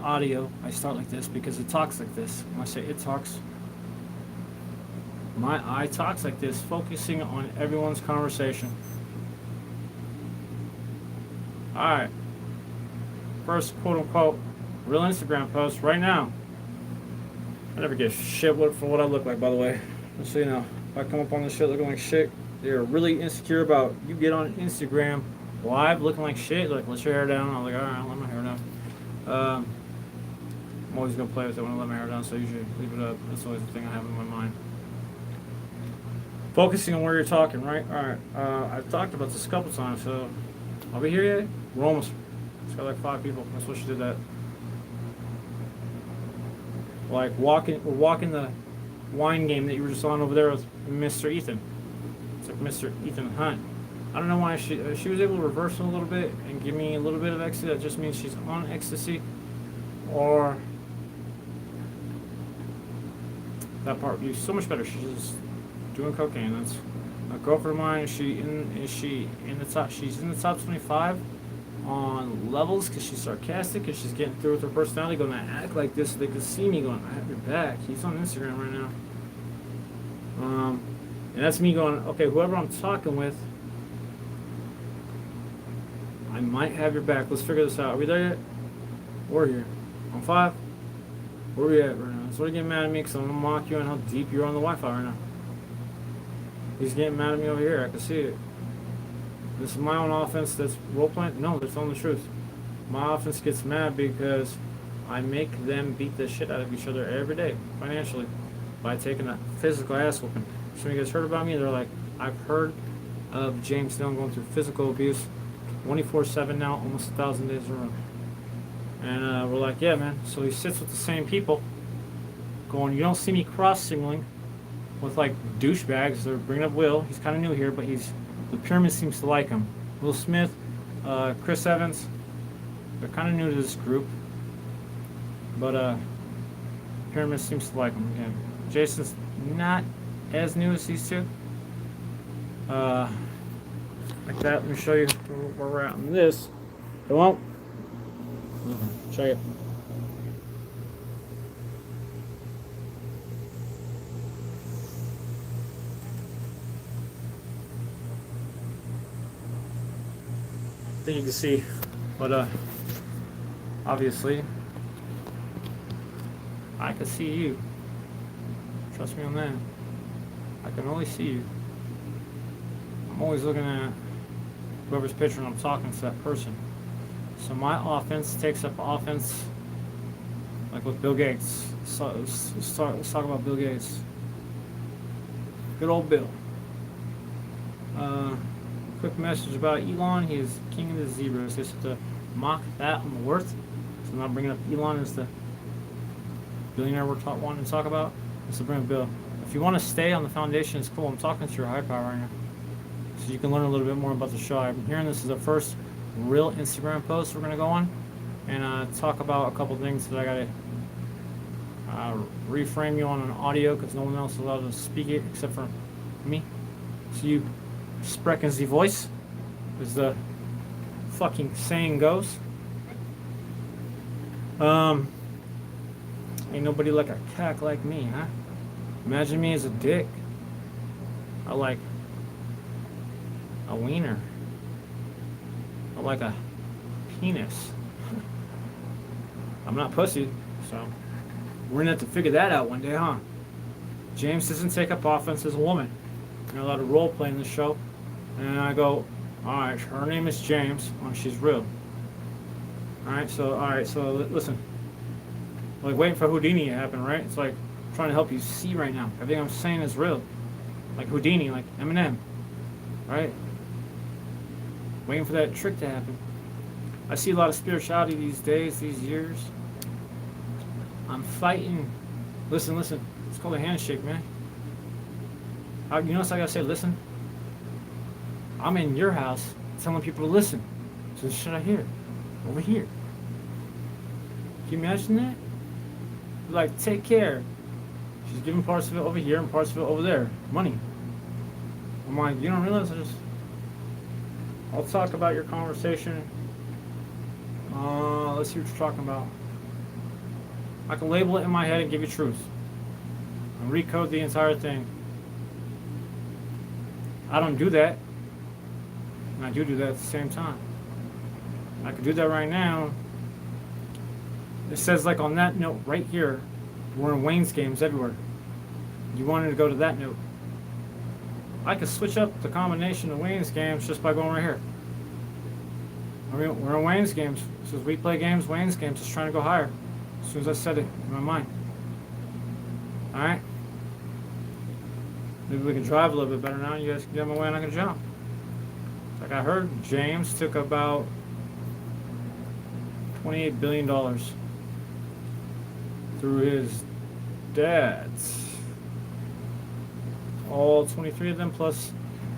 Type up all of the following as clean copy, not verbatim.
audio, I start like this because it talks like this. When I say it talks, my eye talks like this, focusing on everyone's conversation. Alright, first quote unquote real Instagram post right now. I never get shit for what I look like, by the way. Just so you know, if I come up on this shit looking like shit, they're really insecure about you get on Instagram live looking like shit. Like, let your hair down. I'm like, alright, let my hair down. I'm always gonna play with it when I let my hair down, so I usually leave it up. That's always the thing I have in my mind. Focusing on where you're talking, right? Alright, I've talked about this a couple times, so I'll be here yet? We're almost. It's got like 5 people. That's what she did that. Like we're walking the wine game that you were just on over there with Mr. Ethan. It's like Mr. Ethan Hunt. I don't know why she was able to reverse it a little bit and give me a little bit of ecstasy. That just means she's on ecstasy, or that part would be so much better. She's doing cocaine. That's a girlfriend of mine. Is she in the top? She's in the top 25 on levels because she's sarcastic and she's getting through with her personality, going to act like this so they can see me going, I have your back. He's on Instagram right now. And that's me going, okay, whoever I'm talking with, I might have your back. Let's figure this out. Are we there yet? We're here. On 5? Where are we at right now? So what are you getting mad at me because I'm going to mock you on how deep you're on the Wi-Fi right now. He's getting mad at me over here. I can see it. This is my own offense that's role-playing? No, they're telling the truth. My offense gets mad because I make them beat the shit out of each other every day, financially, by taking a physical ass whooping. Some of you guys heard about me? They're like, I've heard of James Dillon going through physical abuse 24/7 now, almost 1,000 days in a row. And we're like, yeah, man. So he sits with the same people going, you don't see me cross-signaling with, like, douchebags. They're bringing up Will. He's kind of new here, but the pyramid seems to like him. Will Smith, Chris Evans, they're kind of new to this group, but pyramid seems to like him again. Jason's not as new as these two. Like that. Let me show you where we're at on this. It won't. Check it. I think you can see, but obviously I can see you. Trust me on that. I can only see you. I'm always looking at whoever's picture and I'm talking to that person. So my offense takes up offense, like with Bill Gates. So let's talk about Bill Gates. Good old Bill. Quick message about Elon. He is king of the zebras. Just have to mock that on the worth. So I'm not bringing up Elon as the billionaire we're wanting to talk about. Let's bring up Bill. If you want to stay on the foundation, it's cool. I'm talking to your high power right now, so you can learn a little bit more about the show. I'm hearing this is the first real Instagram post we're going to go on and talk about a couple things that I got to reframe you on an audio because no one else is allowed to speak it except for me. So you sprechen the voice, as the fucking saying goes. Ain't nobody like a cack like me, huh? Imagine me as a dick. I like a wiener. I like a penis. I'm not pussy, so we're gonna have to figure that out one day, huh? James doesn't take up offense as a woman. You're allowed to role play in the show. And I go, alright, her name is James, and she's real. Alright, so listen. Like waiting for Houdini to happen, right? It's like trying to help you see right now. Everything I'm saying is real. Like Houdini, like Eminem. Right? Waiting for that trick to happen. I see a lot of spirituality these days, these years. I'm fighting. Listen. It's called a handshake, man. You notice I gotta say listen? I'm in your house telling people to listen. So should I hear? Over here. Can you imagine that? Like, take care. She's giving parts of it over here and parts of it over there. Money. I'm like, you don't realize I'll talk about your conversation. Let's see what you're talking about. I can label it in my head and give you truth. And recode the entire thing. I don't do that. And I do that at the same time. I could do that right now. It says like on that note right here, we're in WaynesGames everywhere. You wanted to go to that note. I could switch up the combination of WaynesGames just by going right here. I mean, we're in WaynesGames. It says WiiPlayGames, WaynesGames. It's trying to go higher. As soon as I said it in my mind. Alright? Maybe we can drive a little bit better now. You guys can get in my way and I can jump. Like I heard, James took about $28 billion through his dad's. All 23 of them, plus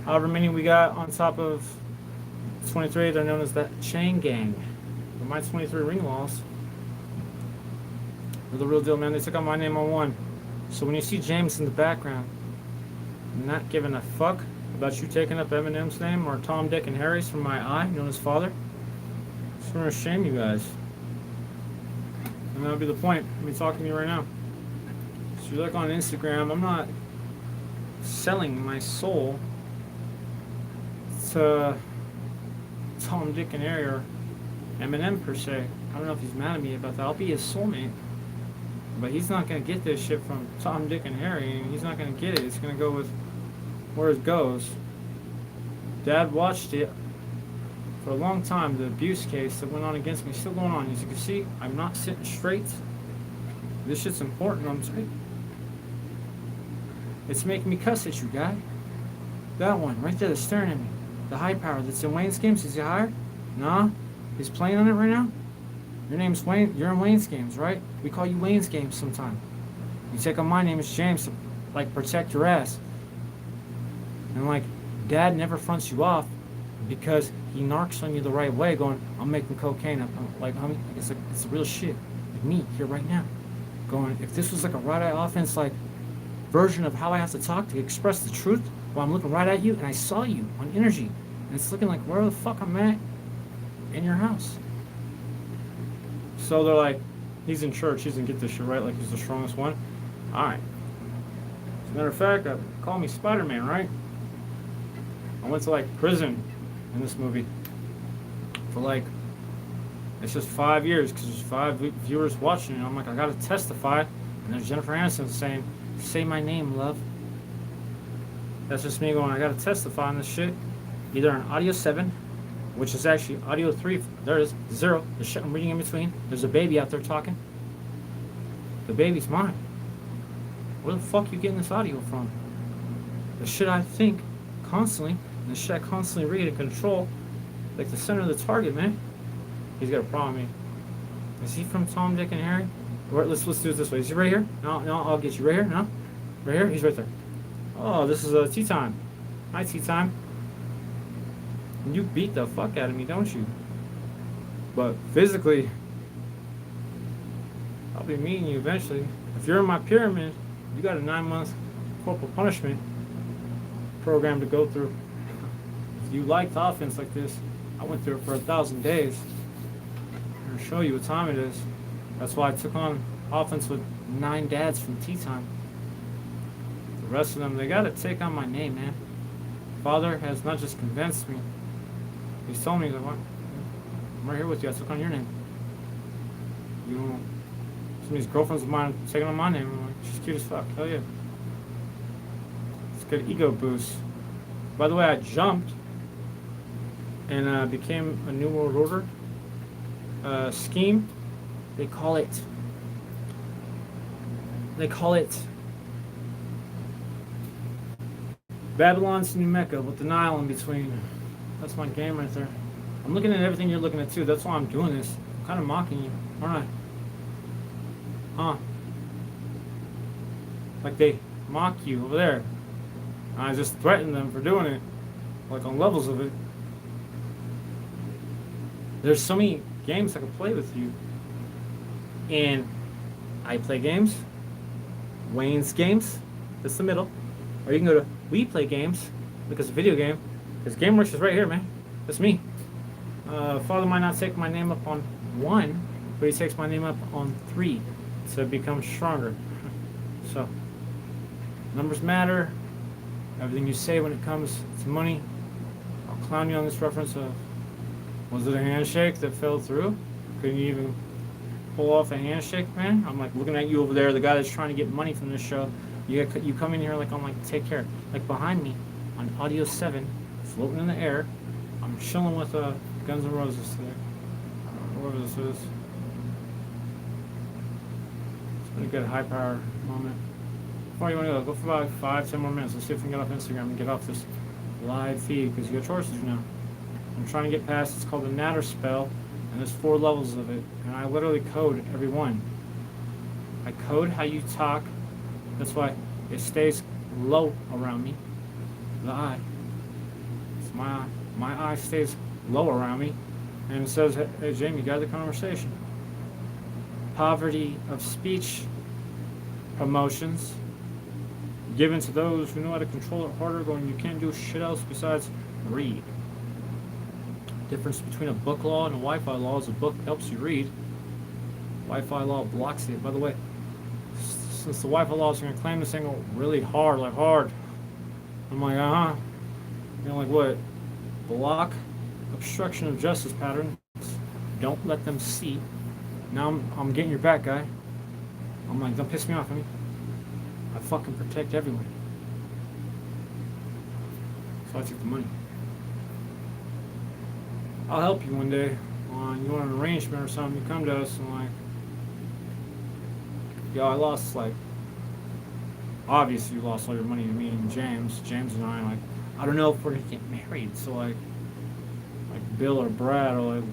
however many we got on top of 23, they're known as the chain gang. But my 23 ring walls are the real deal, man. They took out my name on one. So when you see James in the background, not giving a fuck about you taking up Eminem's name or Tom, Dick, and Harry's from my eye, known as father, I just want to shame you guys. And that'll be the point of me talking to you right now. So you look on Instagram, I'm not selling my soul to Tom, Dick, and Harry or Eminem per se. I don't know if he's mad at me about that. I'll be his soulmate. But he's not going to get this shit from Tom, Dick, and Harry. And he's not going to get it. It's going to go with where it goes. Dad watched it for a long time. The abuse case that went on against me is still going on. As you can see, I'm not sitting straight. This shit's important. I'm tight. It's making me cuss at you, guy. That one, right there, that's staring at me. The high power that's in WaynesGames, is he higher? Nah. He's playing on it right now? Your name's Wayne, you're in WaynesGames, right? We call you WaynesGames sometime. You take on my name as James to, like, protect your ass. And, like, Dad never fronts you off because he narcs on you the right way, going, I'm making cocaine. I'm like, homie, it's the real shit. Like me, here right now. Going, if this was like a right-eye offense, like, version of how I have to talk to express the truth, while I'm looking right at you and I saw you on energy and it's looking like where the fuck I'm at in your house. So they're like, he's in church, he doesn't get this shit right, like he's the strongest one. Alright. As a matter of fact, call me Spider-Man, right? I went to like prison in this movie for like, it's just 5 years because there's 5 viewers watching and I'm like, I gotta testify. And there's Jennifer Aniston saying, say my name, love. That's just me going, I gotta testify on this shit. Either on audio 7, which is actually audio 3, there it is, 0, the shit I'm reading in between. There's a baby out there talking. The baby's mine. Where the fuck you getting this audio from? The shit I think constantly, and the shit I constantly read and control, like the center of the target, man. He's got a problem with me. Is he from Tom, Dick, and Harry? Let's do it this way. Is he right here? No, I'll get you right here. No, right here. He's right there. Oh, this is a tea time. Hi, tea time. You beat the fuck out of me, don't you? But physically, I'll be meeting you eventually. If you're in my pyramid, you got a 9-month corporal punishment program to go through. If you liked offense like this, I went through it for 1,000 days. I'm gonna show you what time it is. That's why I took on offense with 9 dads from tea time. The rest of them, they gotta take on my name, man. Father has not just convinced me. He's told me that I'm right here with you. I took on your name. You know, some of these girlfriends of mine taking on my name. I'm like, she's cute as fuck. Hell yeah. It's a good ego boost. By the way, I jumped and became a New World Order scheme. They call it Babylon's New Mecca with the Nile in between. That's my game right there. I'm looking at everything you're looking at too. That's why I'm doing this. I'm kind of mocking you, aren't I? Huh? Like they mock you over there. I just threaten them for doing it. Like on levels of it. There's so many games I can play with you. And iPlayGames, WaynesGames, that's the middle. Or you can go to WiiPlayGames, because it's a video game. Because GameWorks is right here, man. That's me. Father might not take my name up on 1, but he takes my name up on 3. to become stronger. So, numbers matter. Everything you say when it comes to money. I'll clown you on this reference of, was it a handshake that fell through? Couldn't you even pull off a handshake, man? I'm like looking at you over there, the guy that's trying to get money from this show. You come in here like I'm like, take care. Like behind me on Audio 7, floating in the air, I'm chilling with Guns N' Roses today. Whoever this is. It's been a good high power moment. Before you want to go for about 5-10 more minutes. Let's see if we can get off Instagram and get off this live feed, because you got chores to do now. I'm trying to get past, it's called the Natter spell, and there's 4 levels of it, and I literally code every one. I code how you talk. That's why it stays low around me. The eye. It's my eye. My eye stays low around me, and it says, hey Jamie, guide the conversation. Poverty of speech promotions given to those who know how to control it harder, going, you can't do shit else besides read. Difference between a book law and a Wi-Fi law is a book helps you read. Wi-Fi law blocks it. By the way, since the Wi-Fi law is going to claim this thing really hard, like hard, I'm like, you know, like what? Block obstruction of justice patterns. Don't let them see. Now I'm getting your back, guy. I'm like, don't piss me off, I mean. I fucking protect everyone. So I take the money. I'll help you one day. You want an arrangement or something, you come to us and like, yo, I lost like, obviously you lost all your money to me and James and I, like, I don't know if we're gonna get married, so like Bill or Brad or like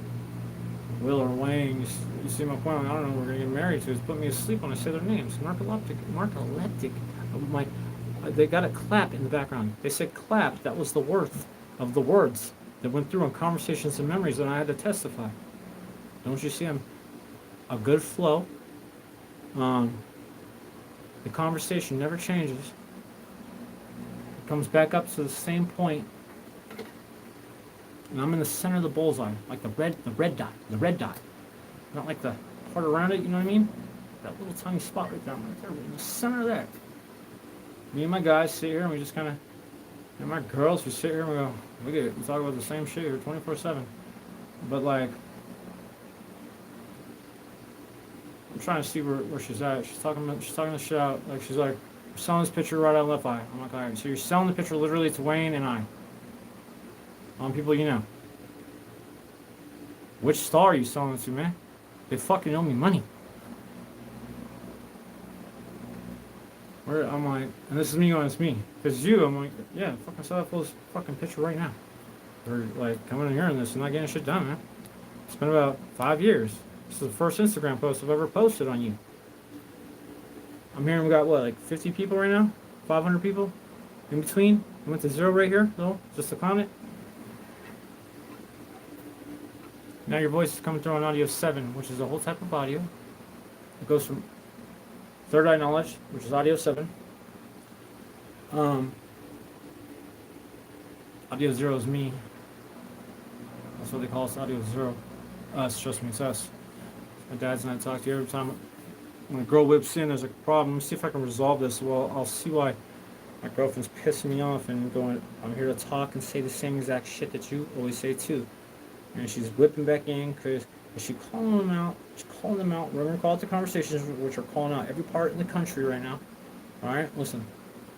Will or Wayne, you see my point, like, I don't know who we're gonna get married to, it's put me asleep when I say their names. Narcoleptic, they got a clap in the background. They said clap, that was the worth of the words that went through on conversations and memories, and I had to testify. Don't you see I'm a good flow? The conversation never changes. It comes back up to the same point, and I'm in the center of the bullseye, like the red dot, not like the part around it. You know what I mean? That little tiny spot right there. I'm right there, in the center of that. Me and my guys sit here and we just kind of, and my girls, we sit here and we go, we talk about the same shit here 24/7. But like, I'm trying to see where she's at. She's talking the shit out. Like she's like, we're selling this picture right out of left eye. I'm like, alright, so you're selling the picture literally to Wayne and I. On people you know. Which star are you selling it to, man? They fucking owe me money. I'm like, and this is me going, it's me. Because you, I'm like, yeah, fucking sell that fool's fucking picture right now. We're like coming in here on this and not getting shit done, man. It's been about 5 years. This is the first Instagram post I've ever posted on you. I'm hearing we got what, like 50 people right now? 500 people? In between? I went to 0 right here, though, just to comment. Now your voice is coming through on audio 7, which is a whole type of audio. It goes from third eye knowledge, which is audio 7. Audio 0 is me. That's what they call us, audio 0. Us, trust me, it's us. My dad's and I talk to you every time. When a girl whips in, there's a problem. Let me see if I can resolve this. Well, I'll see why my girlfriend's pissing me off and going, I'm here to talk and say the same exact shit that you always say too. And she's whipping back in because she's calling them out. She's calling them out. We're going to call it the conversations, which are calling out every part in the country right now. Alright, listen.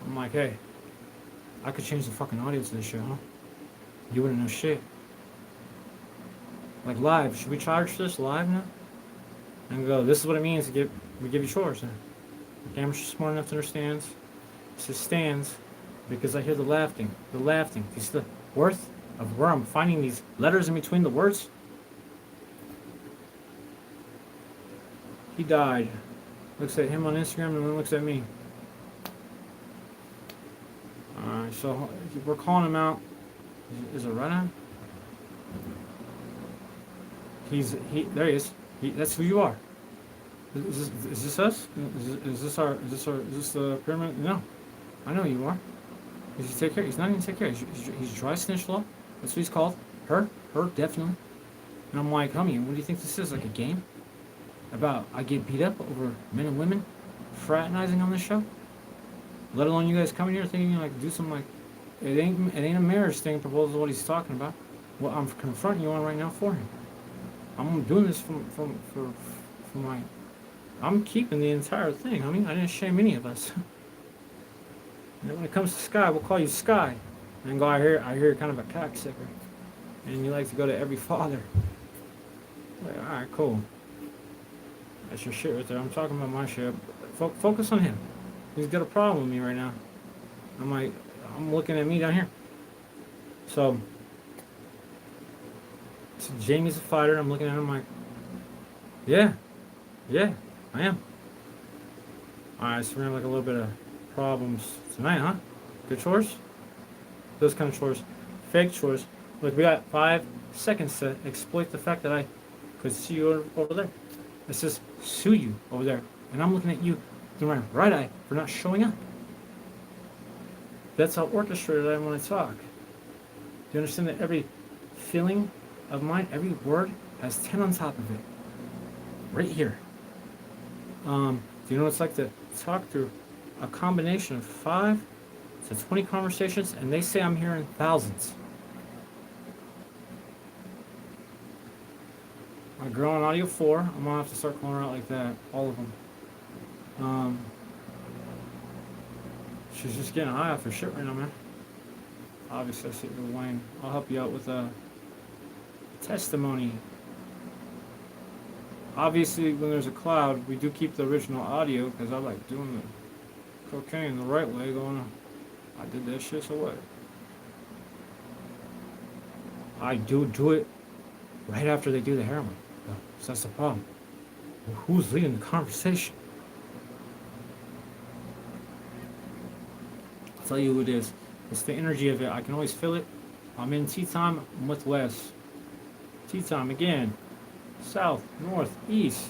I'm like, hey, I could change the fucking audio to this shit, huh? You wouldn't know shit. Like live. Should we charge for this live now? And go, this is what it means to we give you chores. The camera's smart enough to understand. It says stands because I hear the laughing. The laughing. You see the worth of where I'm finding these letters in between the words? He died. Looks at him on Instagram and then looks at me. Alright, so we're calling him out. Is it right on? There he is. That's who you are. Is this us? Is this the pyramid? No. I know who you are. Does he take care? He's not even take care. He's dry snitch law. That's what he's called. Her, definitely. And I'm like, homie, what do you think this is? Like a game? about I get beat up over men and women fraternizing on this show? Let alone you guys coming here thinking like do some like it ain't a marriage thing proposal what he's talking about. What I'm confronting you on right now for him. I'm doing this for my. I'm keeping the entire thing. I mean, I didn't shame any of us. And when it comes to Sky, we'll call you Sky. And go, I hear kind of a cocksucker, and you like to go to every father. Like, all right, cool. That's your shit right there. I'm talking about my shit. Focus on him. He's got a problem with me right now. I'm like, I'm looking at me down here. So Jamie's a fighter. I'm looking at him like, yeah, I am. Alright, so we're gonna have like a little bit of problems tonight, huh? Good chores? Those kind of chores. Fake chores. Look, we got 5 seconds to exploit the fact that I could see you over there. It says sue you over there. And I'm looking at you through my right eye for not showing up. That's how orchestrated I am when I talk. Do you understand that every feeling of mine, every word has 10 on top of it? Right here. Do you know what it's like to talk through a combination of 5 to 20 conversations, and they say I'm hearing thousands? My girl on audio 4, I'm gonna have to start calling her out like that, all of them. She's just getting high off her shit right now, man. Obviously, I see you're Wayne. I'll help you out with a testimony. Obviously, when there's a cloud, we do keep the original audio because I like doing the cocaine the right way. Going, I did that shit, so what? I do it right after they do the heroin. So that's the problem. Who's leading the conversation? I'll tell you who it is. It's the energy of it. I can always feel it. I'm in tea time. I'm with Wes. Tea time again. South, north, east.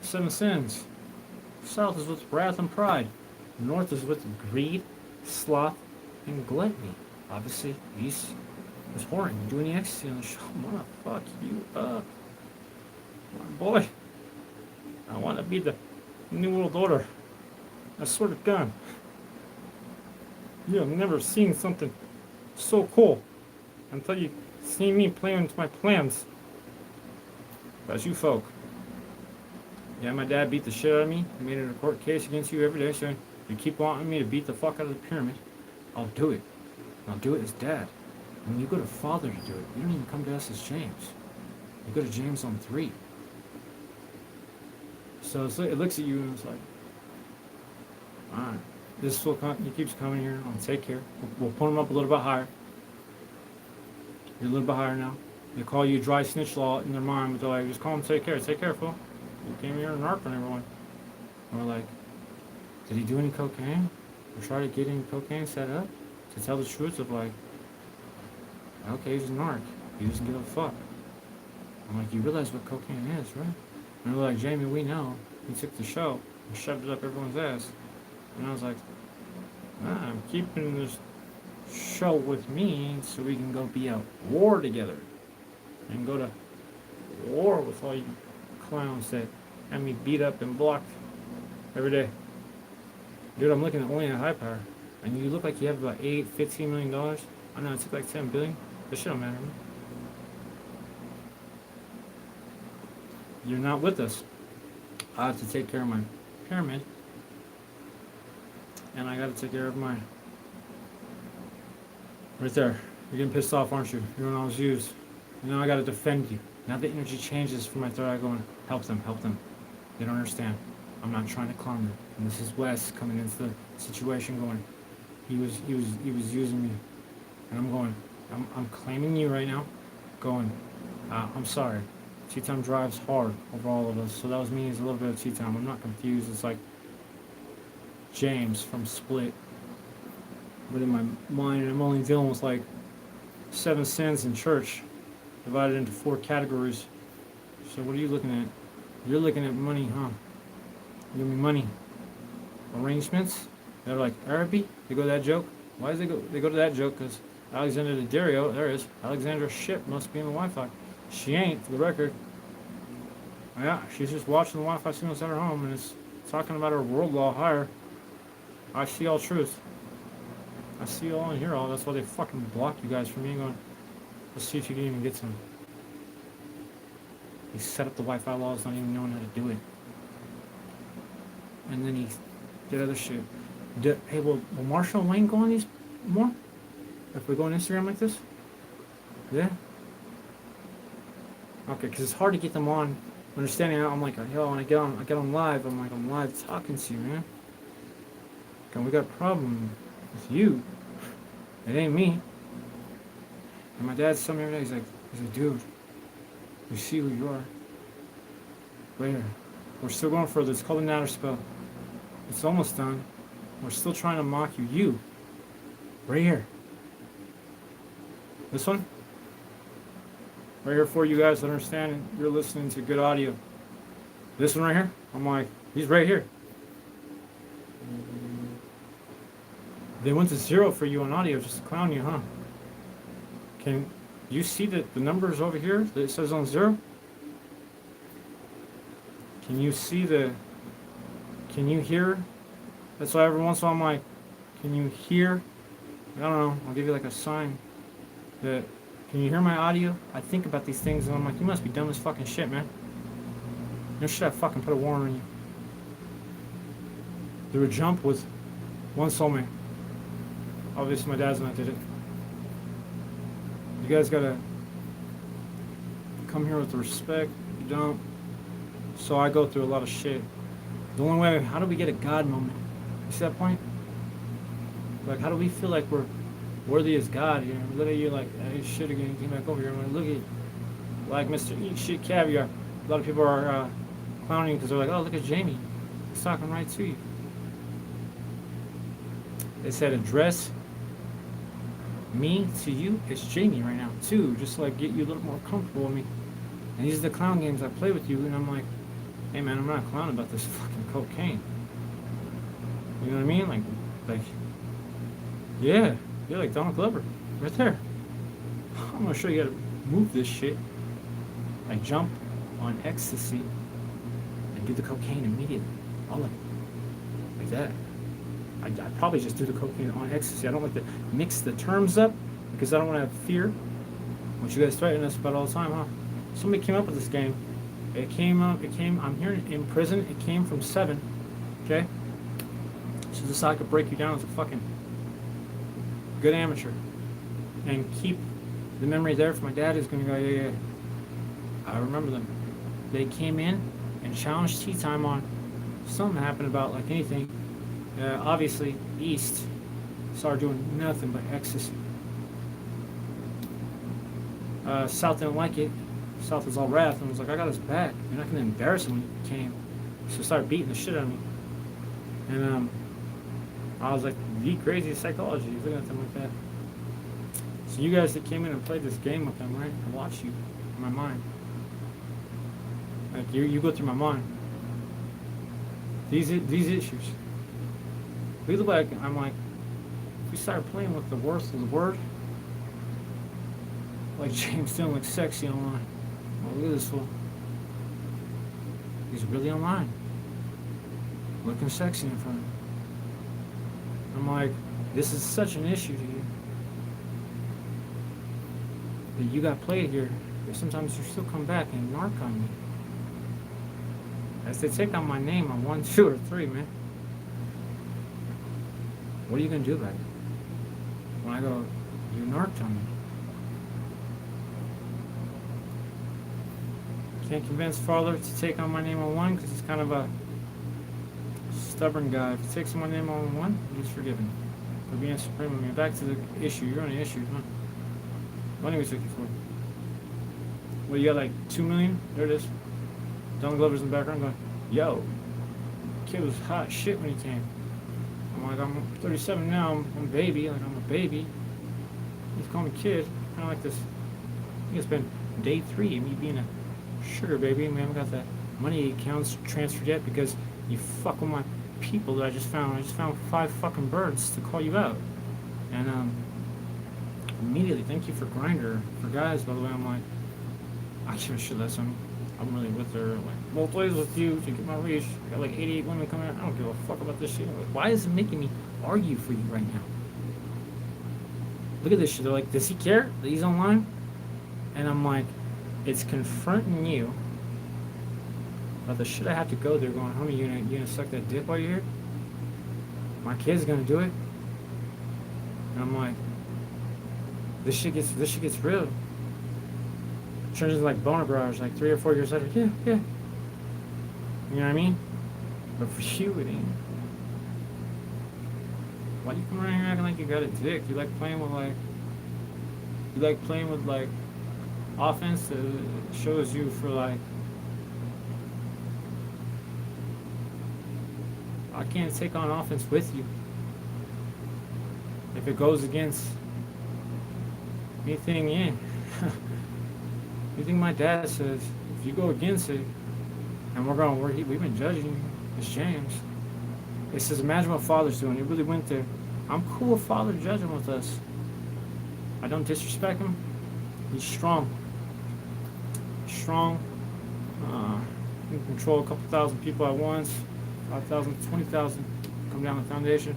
7 sins. South is with wrath and pride. North is with greed, sloth, and gluttony. Obviously, east is whoring. Doing the ecstasy on the show. I'm gonna fuck you up. My boy. I want to be the New World Order. I swear to God. You have never seen something so cool until you see me playing with my plans. That's you folk. Yeah, my dad beat the shit out of me. He made it a court case against you every day, saying you keep wanting me to beat the fuck out of the pyramid. I'll do it. I'll do it as dad. When you go to father to do it, you don't even come to us as James. You go to James on 3. So it looks at you and it's like, alright, this fool he keeps coming here. I'll take care. We'll put him up a little bit higher. You're a little bit higher now. They call you dry snitch law in their mind, but they're like, just call him take care, fool. You came here and narc on everyone. And we're like, did he do any cocaine? Or try to get any cocaine set up? To tell the truth of like, okay, he's a narc. He doesn't give a fuck. I'm like, you realize what cocaine is, right? And they're like, Jamie, we know. He took the show and shoved it up everyone's ass. And I was like, nah, I'm keeping this show with me so we can go be at war together. And go to war with all you clowns that have me beat up and blocked every day. Dude, I'm looking at only at high power. And you look like you have about $15 million. I know it took like 10 billion. This shit don't matter to me. You're not with us. I have to take care of my pyramid. And I gotta take care of mine. Right there. You're getting pissed off, aren't you? You're when I was used. Now I gotta defend you. Now the energy changes from my third eye going, help them. They don't understand. I'm not trying to clown them. And this is Wes coming into the situation going, he was using me. And I'm going, I'm claiming you right now, going, I'm sorry. Tea time drives hard over all of us. So that was me as a little bit of tea time. I'm not confused. It's like James from Split. But in my mind, I'm only dealing with like 7 sins in church, divided into 4 categories. So what are you looking at? You're looking at money, huh? You give me money. Arrangements? They're like Araby? They go to that joke? Why does they go to that joke? Because Alexander Daddario, there is. Alexandra shit must be in the Wi-Fi. She ain't, for the record. Yeah, she's just watching the Wi-Fi signals at her home, and it's talking about her world law higher. I see all truth. I see all and hear all. That's why they fucking block you guys from me going, let's see if you can even get some. He set up the Wi-Fi laws not even knowing how to do it. And then he did other shit. Hey, will Marshall and Wayne go on these more? If we go on Instagram like this? Yeah? Okay, because it's hard to get them on. Understanding, I'm like, yo, when I get on live, I'm live talking to you, man. And we got a problem with you. It ain't me. And my dad told me every day, he's like, dude, we see who you are. Where? We're still going further. It's called a natter spell. It's almost done. We're still trying to mock you. You. Right here. This one? Right here for you guys that understand you're listening to good audio. This one right here? I'm like, he's right here. They went to 0 for you on audio just to clown you, huh? Can you see the numbers over here that it says on 0? Can you see can you hear? That's why every once in a while I'm like, can you hear? I don't know, I'll give you like a sign that, can you hear my audio? I think about these things and I'm like, you must be dumb as fucking shit, man. No shit, I fucking put a warrant on you. Do a jump with one soulmate. Obviously my dad's not did it. You guys gotta come here with respect. You don't. So I go through a lot of shit. The only way, how do we get a God moment? You see that point? Like, how do we feel like we're worthy as God? You know, look at you like, hey, shit again, came back over here. I'm like, look at you, like Mr. Eat Shit Caviar. A lot of people are clowning because they're like, oh, look at Jamie. He's talking right to you. They said address me to you. It's Jamie right now, too. Just to, like, get you a little more comfortable with me. And these are the clown games I play with you. And I'm like, hey, man, I'm not clowning about this fucking cocaine. You know what I mean? Like, yeah, you're like Donald Glover, right there. I'm gonna show you how to move this shit. Like jump on ecstasy and do the cocaine immediately. All of it. Like that. I'd probably just do the cocaine on ecstasy. I don't like to mix the terms up because I don't want to have fear, which you guys threaten us about all the time, huh? Somebody came up with this game. I'm here in prison. It came from 7, okay? So this I could break you down as a fucking good amateur and keep the memory there for my dad who's going to go, yeah, I remember them. They came in and challenged tea time on something happened about like anything. Obviously, East started doing nothing but ecstasy. South didn't like it. South was all wrath and was like, I got his back. You're not going to embarrass him when he came. So started beating the shit out of me. And I was like, the craziest psychology. He's looking at them like that. So you guys that came in and played this game with them, right? I watched you in my mind. Like you go through my mind. These issues. We look like, I'm like, if we start playing with the worth of the word, like James Dillon looks sexy online. Oh, look at this fool. He's really online. Looking sexy in front of me. I'm like, this is such an issue to you. That you got played here. But sometimes you still come back and narc on me. As they take out my name on 1, 2, or 3, man. What are you going to do about it? When I go, you narked on me. Can't convince father to take on my name on 1 because he's kind of a stubborn guy. If he takes my name on 1, he's forgiven. For being supreme with me. Back to the issue. You're on the issue, huh? What money we took you for? Well, you got like 2 million? There it is. Don Glover's in the background going, yo, kid was hot shit when he came. I'm like, I'm 37 now, I'm a baby, like I'm a baby. He's calling me kid, kind of like this. I think it's been day 3 of me being a sugar baby, and we haven't got that money accounts transferred yet because you fuck with my people that I just found. I just found 5 fucking birds to call you out. And immediately, thank you for Grindr. For guys, by the way, I'm like, I give a shit less. I'm really with her, like, both ways with you to get my reach. Got like 88 women coming out. I don't give a fuck about this shit. Like, why is it making me argue for you right now? Look at this shit. They're like, does he care that he's online? And I'm like, it's confronting you about the shit I have to go through going, homie, you gonna suck that dick while you're here? My kid's gonna do it. And I'm like, this shit gets real. Turns into like boner garage like 3 or 4 years later. Yeah. You know what I mean? But for you, it ain't. Why you come around here acting like you got a dick? You like playing with like offense that shows you for like, I can't take on offense with you if it goes against anything in. Anything my dad says, if you go against it, and we've been judging you as James. It says, imagine what Father's doing. He really went there. I'm cool with Father judging with us. I don't disrespect him. He's strong. He can control a couple thousand people at once. 5,000, 20,000 come down the foundation.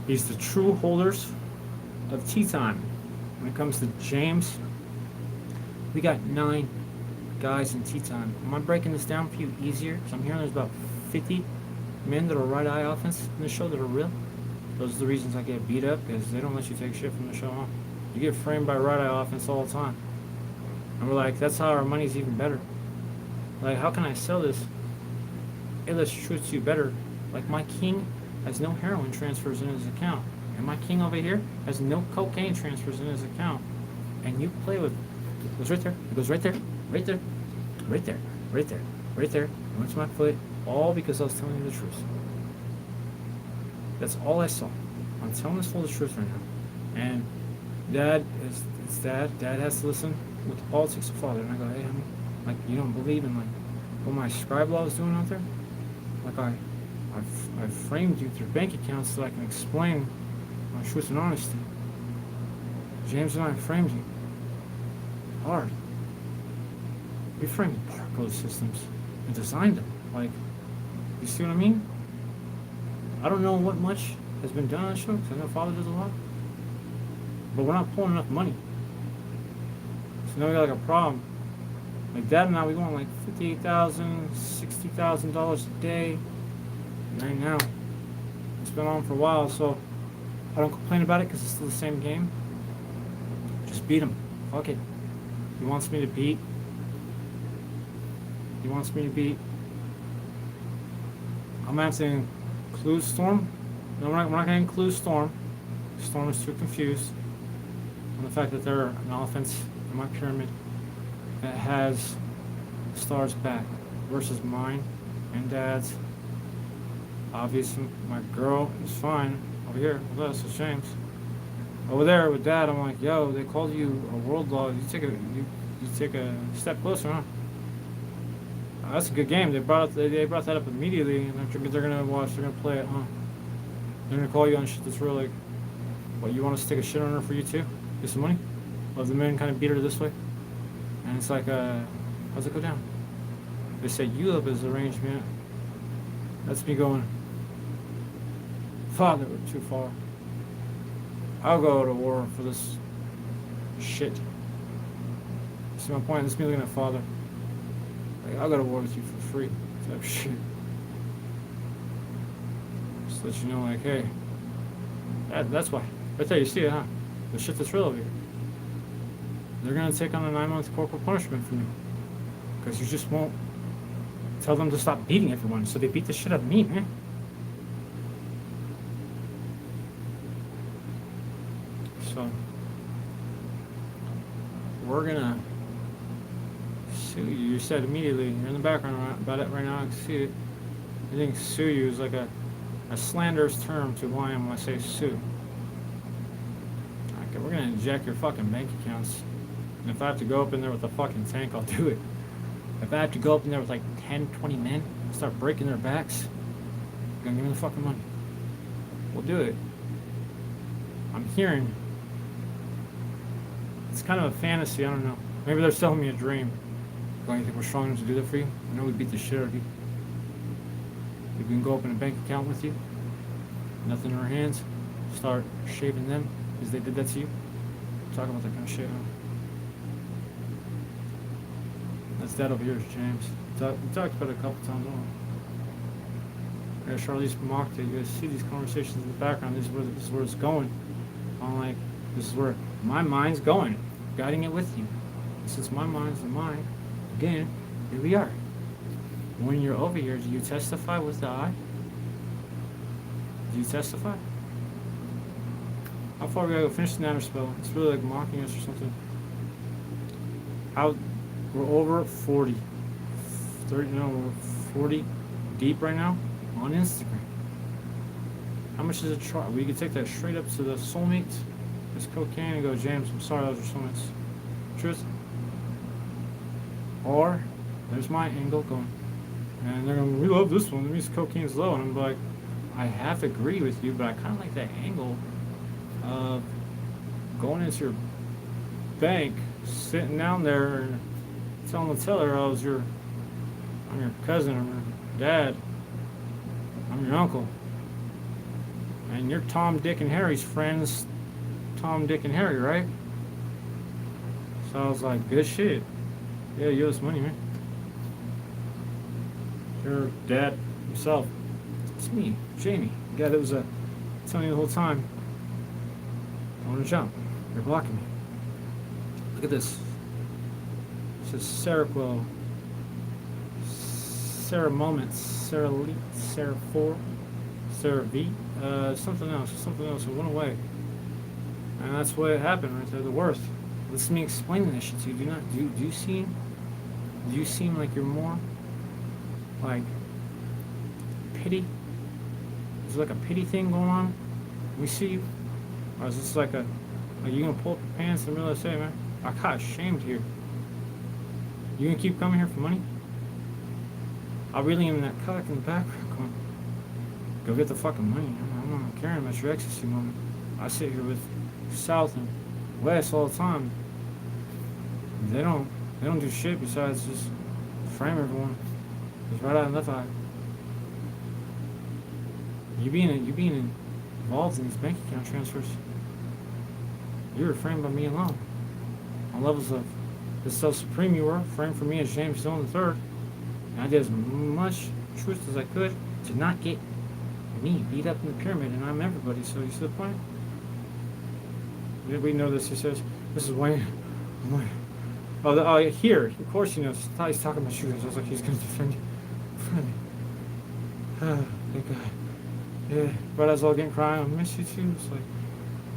He's the true holders of tea time. When it comes to James, we got 9 guys in tea time. Am I breaking this down for you easier? Because I'm hearing there's about 50 men that are right eye offense in the show that are real. Those are the reasons I get beat up, because they don't let you take shit from the show on. You get framed by right eye offense all the time. And we're like, that's how our money's even better. Like, how can I sell this? It lets truth to you better. Like, my king has no heroin transfers in his account. And my king over here has no cocaine transfers in his account. And you play with, it goes right there, it goes right there, right there, right there, right there, right there. I went to my foot, all because I was telling you the truth. That's all I saw. I'm telling this full the truth right now. And it's dad. Dad has to listen with the politics of father. And I go, hey, honey, like, you don't believe in like what my scribe law is doing out there? Like I've framed you through bank accounts so I can explain my truth and honesty. James and I framed you hard. We framed barcode systems and designed them. Like, you see what I mean? I don't know what much has been done on the show, because I know Father does a lot. But we're not pulling enough money. So now we got like a problem. Like Dad and I, we want like $58,000, $60,000 a day. Right now, it's been on for a while, so I don't complain about it because it's still the same game. Just beat him. Fuck it. He wants me to beat. I'm gonna have to include Storm. No, we're not gonna include Storm. Storm is too confused on the fact that they're an offense in my pyramid that has the stars back versus mine and Dad's. Obviously, my girl is fine over here with us, with James. Over there with Dad, I'm like, yo, they called you a world law. You take a step closer, huh? That's a good game. They brought that up immediately, and they're gonna play it, huh? They're gonna call you on shit that's real. Like, what, you want us to take a shit on her for you too? Get some money? Let the men kind of beat her this way, and it's like, how's it go down? They say you up as arrangement. That's me going, Father, we're too far. I'll go to war for this shit. See my point? This me looking at Father. Like, I'll go to war with you for free. Type shit. Just let you know, like, hey, that's why. Right there, you see it, huh? The shit that's real over here. They're gonna take on a 9-month corporal punishment from you. Because you just won't tell them to stop beating everyone, so they beat the shit out of me, man. So, we're gonna sue you. You said immediately, you're in the background about it right now, I can see it. I think sue you is like a slanderous term to who I am when I say sue. Okay, we're gonna inject your fucking bank accounts. And if I have to go up in there with a fucking tank, I'll do it. If I have to go up in there with like 10, 20 men, start breaking their backs, you're gonna give me the fucking money. We'll do it. I'm hearing, it's kind of a fantasy, I don't know. Maybe they're selling me a dream. Don't you think we're strong enough to do that for you? I know we beat the shit out of you. If we can go open a bank account with you, nothing in our hands, start shaving them because they did that to you. Talk about that kind of shit. Huh? That's that over here, James. We talked about it a couple times. Yeah, Charlize mocked it. You guys see these conversations in the background. This is where it's going. I'm like, this is where my mind's going, guiding it with you. Since my mind's the mind, again, here we are. When you're over here, do you testify with the eye? Do you testify? How far we gotta go finish the nanner spell? It's really like mocking us or something. We're over 40. 30, no, we're 40 deep right now on Instagram. How much is it try? We could take that straight up to the soulmates. It's cocaine and go, James, I'm sorry, those are soulmates. Truth. Or, there's my angle going. And they're going, we love this one. That means cocaine's low. And I'm like, I have to agree with you, but I kind of like that angle of going into your bank, sitting down there, and telling the teller, I'm your cousin, I'm your dad, I'm your uncle. And you're Tom, Dick, and Harry's friends, Tom, Dick, and Harry, right? So I was like, good shit. Yeah, you owe us money, man. Your dad himself. It's me, Jamie. The guy that was telling you the whole time. I want to jump. You're blocking me. Look at this. It says Sarah Quill. Sarah Moments. Sarah Lee. Sarah 4. Sarah V. Something else. It went away. And that's what happened right there. The worth. Listen to me explaining this shit to you. Do you seem like you're more like pity? Is there like a pity thing going on? We see you? Or is this like you gonna pull up your pants and realize, hey man, I got ashamed here. You gonna keep coming here for money? I really am that cock in the background going, go get the fucking money. I'm not caring about your ecstasy moment. I sit here with South and West all the time. They don't do shit besides just frame everyone. It's right eye and left eye. You being involved in these bank account transfers, you're framed by me alone. On levels of the self-supreme you were, framed for me as James Stone III. And I did as much truth as I could to not get me beat up in the pyramid, and I'm everybody, so you see the point? We know this, he says. This is Wayne. Here, of course he knows. I thought he's talking about you guys. I was like, he's going to defend you. Thank God. Yeah, but I was all getting crying. I miss you too. It's like,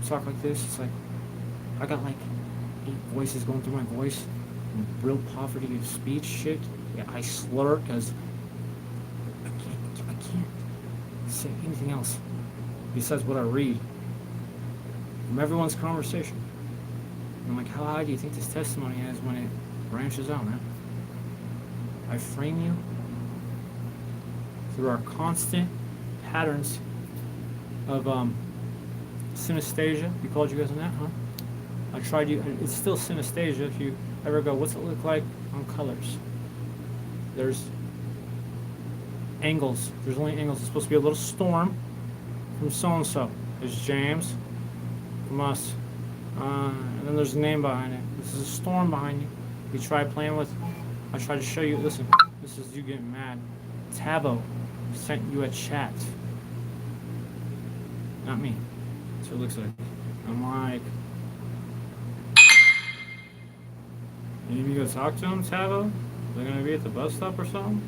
talk like this. It's like, I got like 8 voices going through my voice. And real poverty of speech shit. Yeah, I slur because I can't say anything else besides what I read from everyone's conversation. I'm like, how high do you think this testimony is when it branches out, man? I frame you through our constant patterns of synesthesia. We called you guys on that, huh? I tried you, and it's still synesthesia. If you ever go, what's it look like on colors? There's angles. There's only angles. It's supposed to be a little storm from so-and-so. There's James from us. And then there's a name behind it. This is a storm behind you. We tried playing with. I tried to show you. Listen, this is you getting mad. Tabo sent you a chat. Not me. That's what it looks like. I'm like, you need me to go talk to him, Tabo? They're gonna be at the bus stop or something?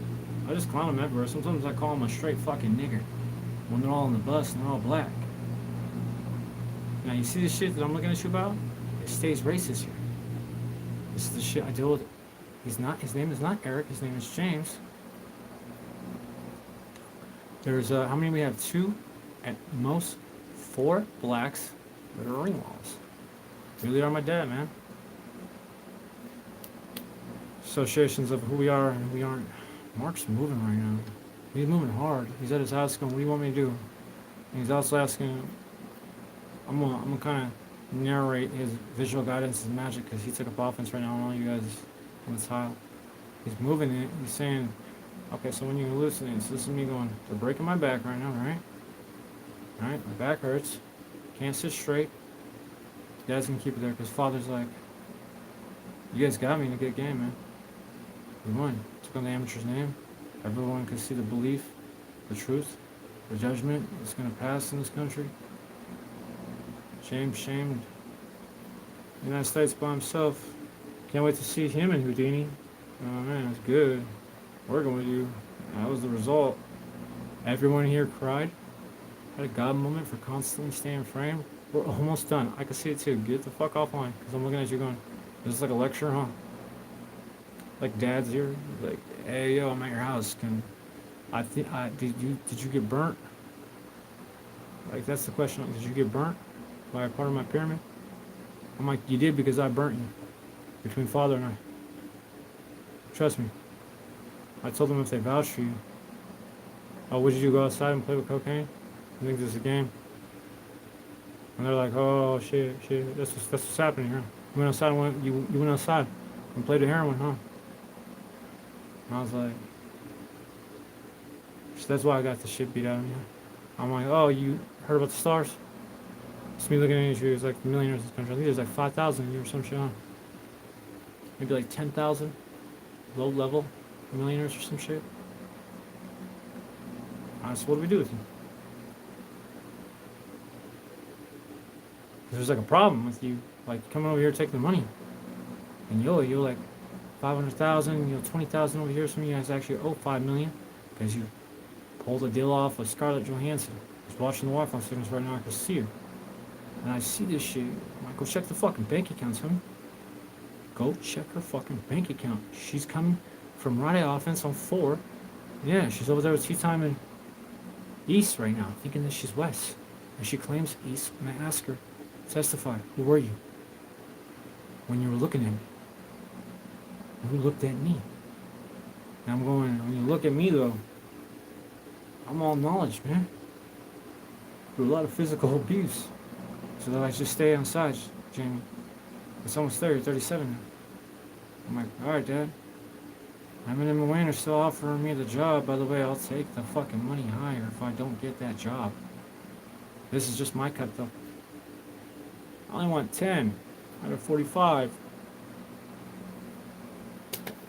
I just clown them everywhere. Sometimes I call them a straight fucking nigger when they're all on the bus and they're all black. Now you see the shit that I'm looking at you about? It stays racist here. This is the shit I deal with. His name is not Eric, his name is James. There's how many we have? 2, at most 4 blacks that are ring walls. Really are my dad, man. Associations of who we are and who we aren't. Mark's moving right now. He's moving hard. He's at his house going, what do you want me to do? And he's also asking, I'm gonna kind of narrate his visual guidance and magic because he took up offense right now on all you guys on the tile. He's moving it. He's saying, okay, so when you hallucinate, it's listen to me going, they're breaking my back right now, right? Alright, my back hurts. Can't sit straight. Dad's gonna keep it there because father's like, you guys got me in a good game, man. We won. Took on the amateur's name. Everyone could see the belief, the truth, the judgment that's gonna pass in this country. Shamed. United States by himself. Can't wait to see him and Houdini. Oh man, it's good. Working with you. That was the result. Everyone here cried. Had a God moment for constantly staying framed. We're almost done. I can see it too. Get the fuck offline. Because I'm looking at you going, this is like a lecture, huh? Like dad's here. Like, hey yo, I'm at your house. Did you get burnt? Like that's the question. Did you get burnt by a part of my pyramid? I'm like, you did because I burnt you. Between father and I. Trust me. I told them if they vouch for you. Oh, would you go outside and play with cocaine? I think this is a game. And they're like, oh shit. That's what's happening here. You went outside you went outside and played with heroin, huh? And I was like, so that's why I got the shit beat out of me. I'm like, oh, you heard about the stars? It's me looking at you, it's like millionaires in this country. I think there's like 5,000 a year or some shit, huh? Maybe like 10,000 low level millionaires or some shit. So what do we do with you? There's like a problem with you, like coming over here taking the money. And you're like 500,000, 20,000 over here. Some of you guys actually owe 5 million because you pulled a deal off with Scarlett Johansson. I was watching the Wi-Fi signals right now. I can see her. And I see this shit. I'm like, go check the fucking bank accounts, honey. Go check her fucking bank account. She's coming from right offense on 4. Yeah, she's over there with Tea Time in East right now, thinking that she's West. And she claims East. And I ask her, testify, who were you when you were looking at me? And who looked at me? And I'm going, when you look at me though, I'm all knowledge, man. Through a lot of physical abuse. So they're like, just stay on side, Jamie. It's almost 30, 37 now. I'm like, alright, Dad. Eminem and Wayne are still offering me the job. By the way, I'll take the fucking money higher if I don't get that job. This is just my cut, though. I only want 10 out of 45.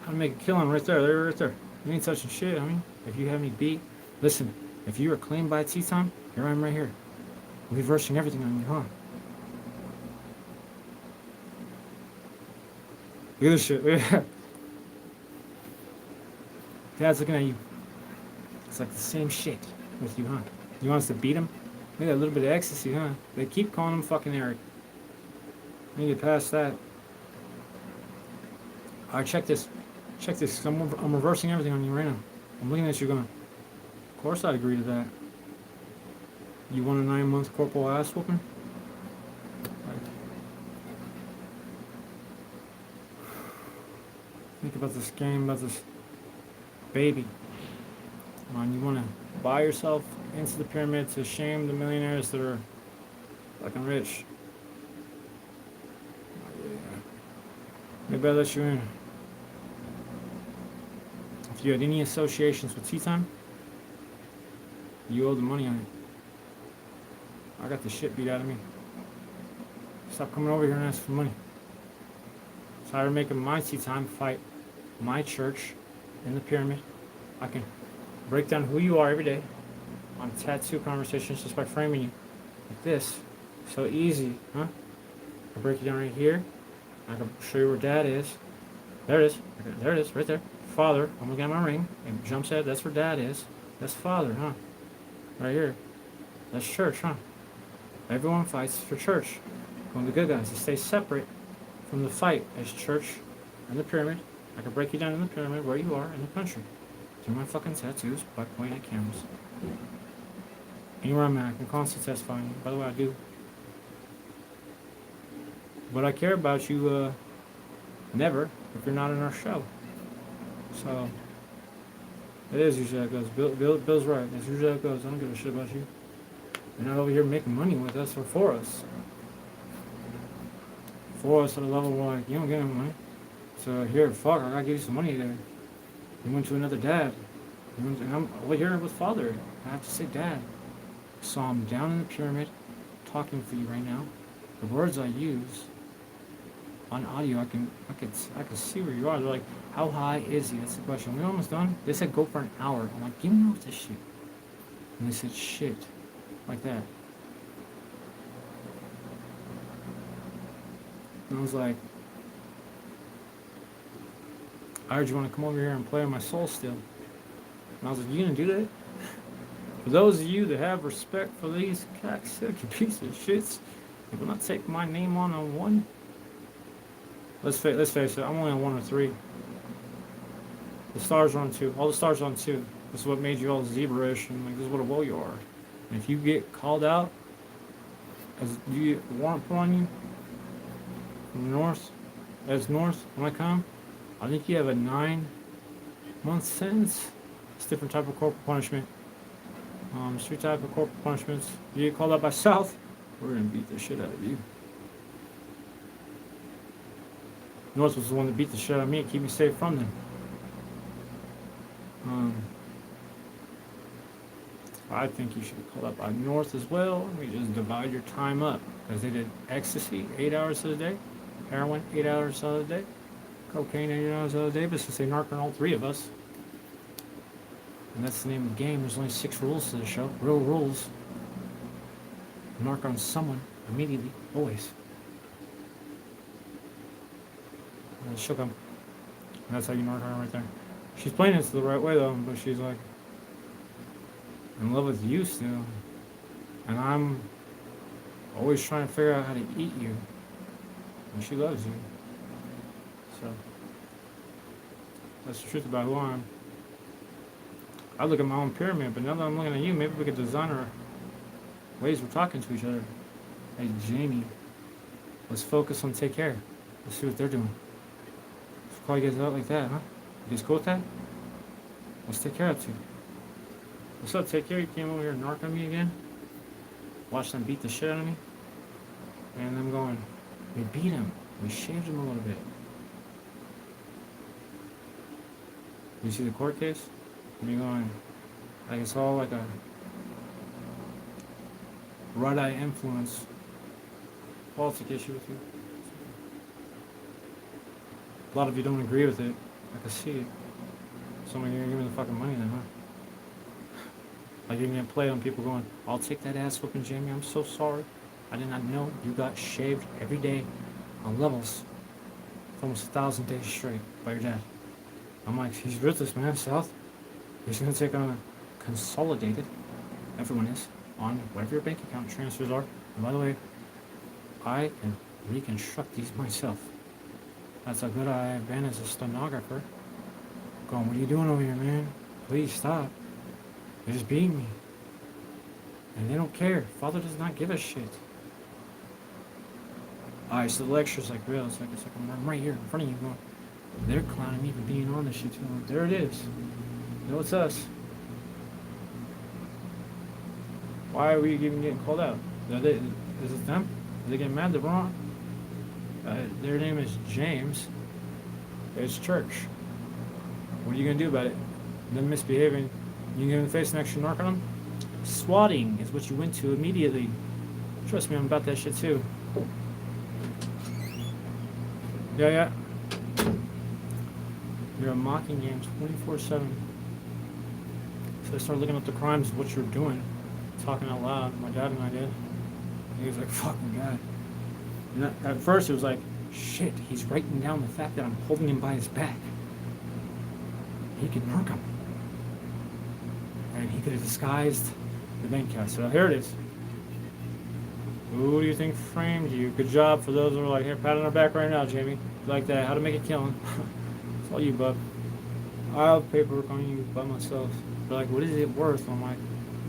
I'll make a killing right there. Right there. You ain't touching shit, I mean. If you have me beat, listen, if you are claimed by Tea Time, here I am right here. Reversing everything on you, huh? Look at this shit. Dad's looking at you. It's like the same shit with you, huh? You want us to beat him? Look at that little bit of ecstasy, huh? They keep calling him fucking Eric. I need to get past that. Alright, check this. Check this. I'm reversing everything on you right now. I'm looking at you going, of course I'd agree to that. You want a 9-month corporal ass whooping? Think about this game, about this baby. Come on, you want to buy yourself into the pyramid to shame the millionaires that are fucking rich. Yeah. Maybe I'll let you in. If you had any associations with Tea Time, you owe the money on it. I got the shit beat out of me. Stop coming over here and asking for money. Tired of making my Tea Time fight my church in the pyramid. I can break down who you are every day on tattoo conversations just by framing you like this. So easy, huh? I break you down right here. I can show you where Dad is. There it is. There it is, right there. Father. I'm looking at my ring. And jumps at. That's where Dad is. That's Father, huh? Right here. That's church, huh? Everyone fights for church. One of the good guys to stay separate from the fight as church and the pyramid. I can break you down in the pyramid where you are in the country. Through my fucking tattoos by pointing at cameras. Anywhere I'm at, I can constantly testify on you. By the way, I do. But I care about you, never, if you're not in our show. So, it is usually how it goes. Bill's right. That's usually how it goes. I don't give a shit about you. You're not over here making money with us or for us. For us at a level where like, you don't get any money. So here, fuck, I gotta give you some money there. He went to another dad. And I'm over here with father. I have to say dad. Saw him down in the pyramid, talking for you right now. The words I use on audio, I could see where you are. They're like, how high is he? That's the question. We're almost done. They said go for an hour. I'm like, give me off this shit. And they said shit, like that. And I was like, I heard you want to come over here and play on my soul still. And I was like, you gonna do that? For those of you that have respect for these cocksucker pieces of shits, you will not take my name on one. Let's face it, I'm only on 1 or 3. The stars are on 2. All the stars are on 2. This is what made you all zebra-ish, and like, this is what a woe you are. And if you get called out, as you get warrant put on you from the north, when I come, I think you have a 9-month sentence. It's a different type of corporal punishment. 3 type of corporal punishments. You get called out by South, we're gonna beat the shit out of you. North was the one that beat the shit out of me and keep me safe from them. I think you should be called up by North as well. We just divide your time up. Because they did ecstasy 8 hours of the day, heroin 8 hours of the day, cocaine 8 hours of the day, but since they narc on all 3 of us. And that's the name of the game. There's only 6 rules to the show. Real rules. Narc on someone immediately, always. And she'll come. And that's how you narc her right there. She's playing this the right way though, but she's like in love with you still. And I'm always trying to figure out how to eat you. And she loves you. So that's the truth about who I am. I look at my own pyramid, but now that I'm looking at you, maybe we could design our ways we're talking to each other. Hey Jamie, let's focus on take care. Let's see what they're doing. Let's call you guys out like that, huh? You guys cool with that? Let's take care of you. What's up, take care? You came over here and narc on me again? Watch them beat the shit out of me? And I'm going, we beat him. We shaved him a little bit. You see the court case? And you're going, like it's all like a red-eye influence politic issue with you. A lot of you don't agree with it. I can see it. Somebody gonna give me the fucking money then, huh? Like you're gonna play on people going, I'll take that ass whooping, Jamie. I'm so sorry. I did not know you got shaved every day on levels for almost 1,000 days straight by your dad. I'm like, he's ruthless, man. South. He's gonna take on a consolidated. Everyone is on whatever your bank account transfers are. And by the way, I can reconstruct these myself. That's how good I have been as a stenographer. Going, what are you doing over here, man? Please stop. They just beat me. And they don't care. Father does not give a shit. Alright, so the lecture's like real. It's like I'm right here in front of you going, they're clowning me for being on this shit too. Like, there it is. You know, it's us. Why are we even getting called out? Is it them? Are they getting mad? They're wrong. Their name is James. It's church. What are you gonna do about it? Them misbehaving. You gonna face an extra narc on them? Swatting is what you went to immediately. Trust me, I'm about that shit too. Yeah. You're mocking games 24/7. So I started looking up the crimes of what you're doing, talking out loud. My dad and I did. He was like, fucking God. And at first it was like, shit, he's writing down the fact that I'm holding him by his back. He could murk him. And he could have disguised the bank account. So here it is. Who do you think framed you? Good job for those who are like, here, pat on our back right now, Jamie. You like that? How to make a killing. It's all you, bub. I have paperwork on you by myself. They're like, what is it worth? I'm like,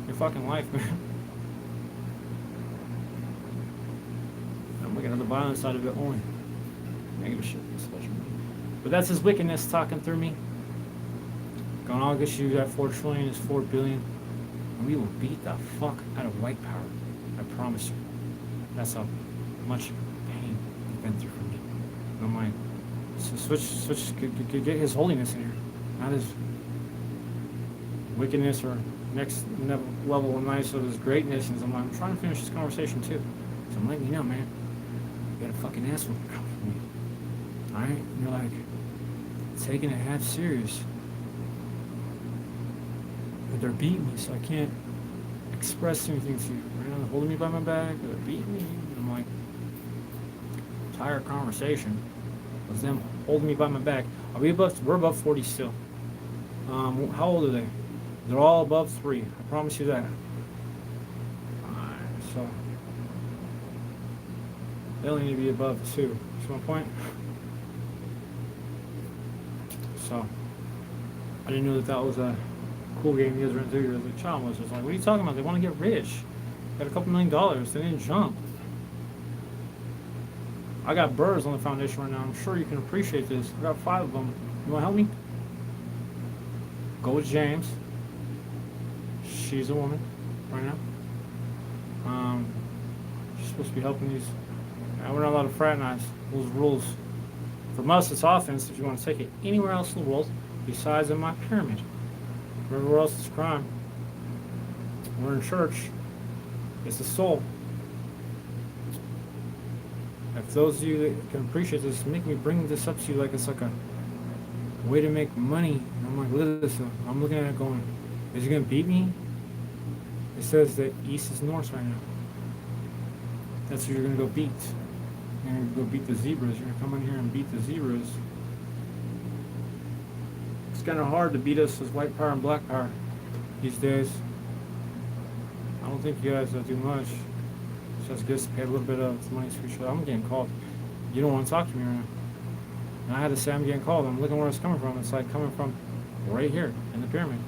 your fucking life, man. I'm looking at the violent side of it only. Negative shit. But that's his wickedness talking through me. Going, I'll get you that 4 trillion is 4 billion. And we will beat the fuck out of white power. I promise you. That's how much pain you've been through for me. And I'm like, so switch, get his holiness in here. not his wickedness or next level of nice of his greatness. And I'm trying to finish this conversation too. So I'm letting you know, man, you got a fucking asshole coming for me. Alright? And you're like, taking it half serious. But they're beating me, so I can't express anything to you. Right now, they're holding me by my back, they're beating me. And I'm like, entire conversation was them holding me by my back. We're above 40 still. How old are they? They're all above 3. I promise you that. Alright, so they only need to be above 2. That's my point. So I didn't know that was a cool game you guys were into. You're like, child was like, what are you talking about? They want to get rich. Got a couple $1 million. They didn't jump. I got birds on the foundation right now. I'm sure you can appreciate this. I got 5 of them. You want to help me? Go with James. She's a woman right now. She's supposed to be helping these. We're not allowed to fraternize. Those rules. For us, it's offense if you want to take it anywhere else in the world besides in my pyramid. Everywhere else it's crime. We're in church. It's the soul. If those of you that can appreciate this, make me bring this up to you like it's like a way to make money. And I'm like, look at this. I'm looking at it going, is he going to beat me? It says that east is north right now. That's who you're going to go beat. You're going to go beat the zebras. You're going to come in here and beat the zebras. It's kind of hard to beat us as white power and black power these days. I don't think you guys do much. Just gets paid a little bit of money to each other. I'm getting called. You don't want to talk to me right now. And I had to say I'm getting called. I'm looking where it's coming from. It's like coming from right here in the pyramid.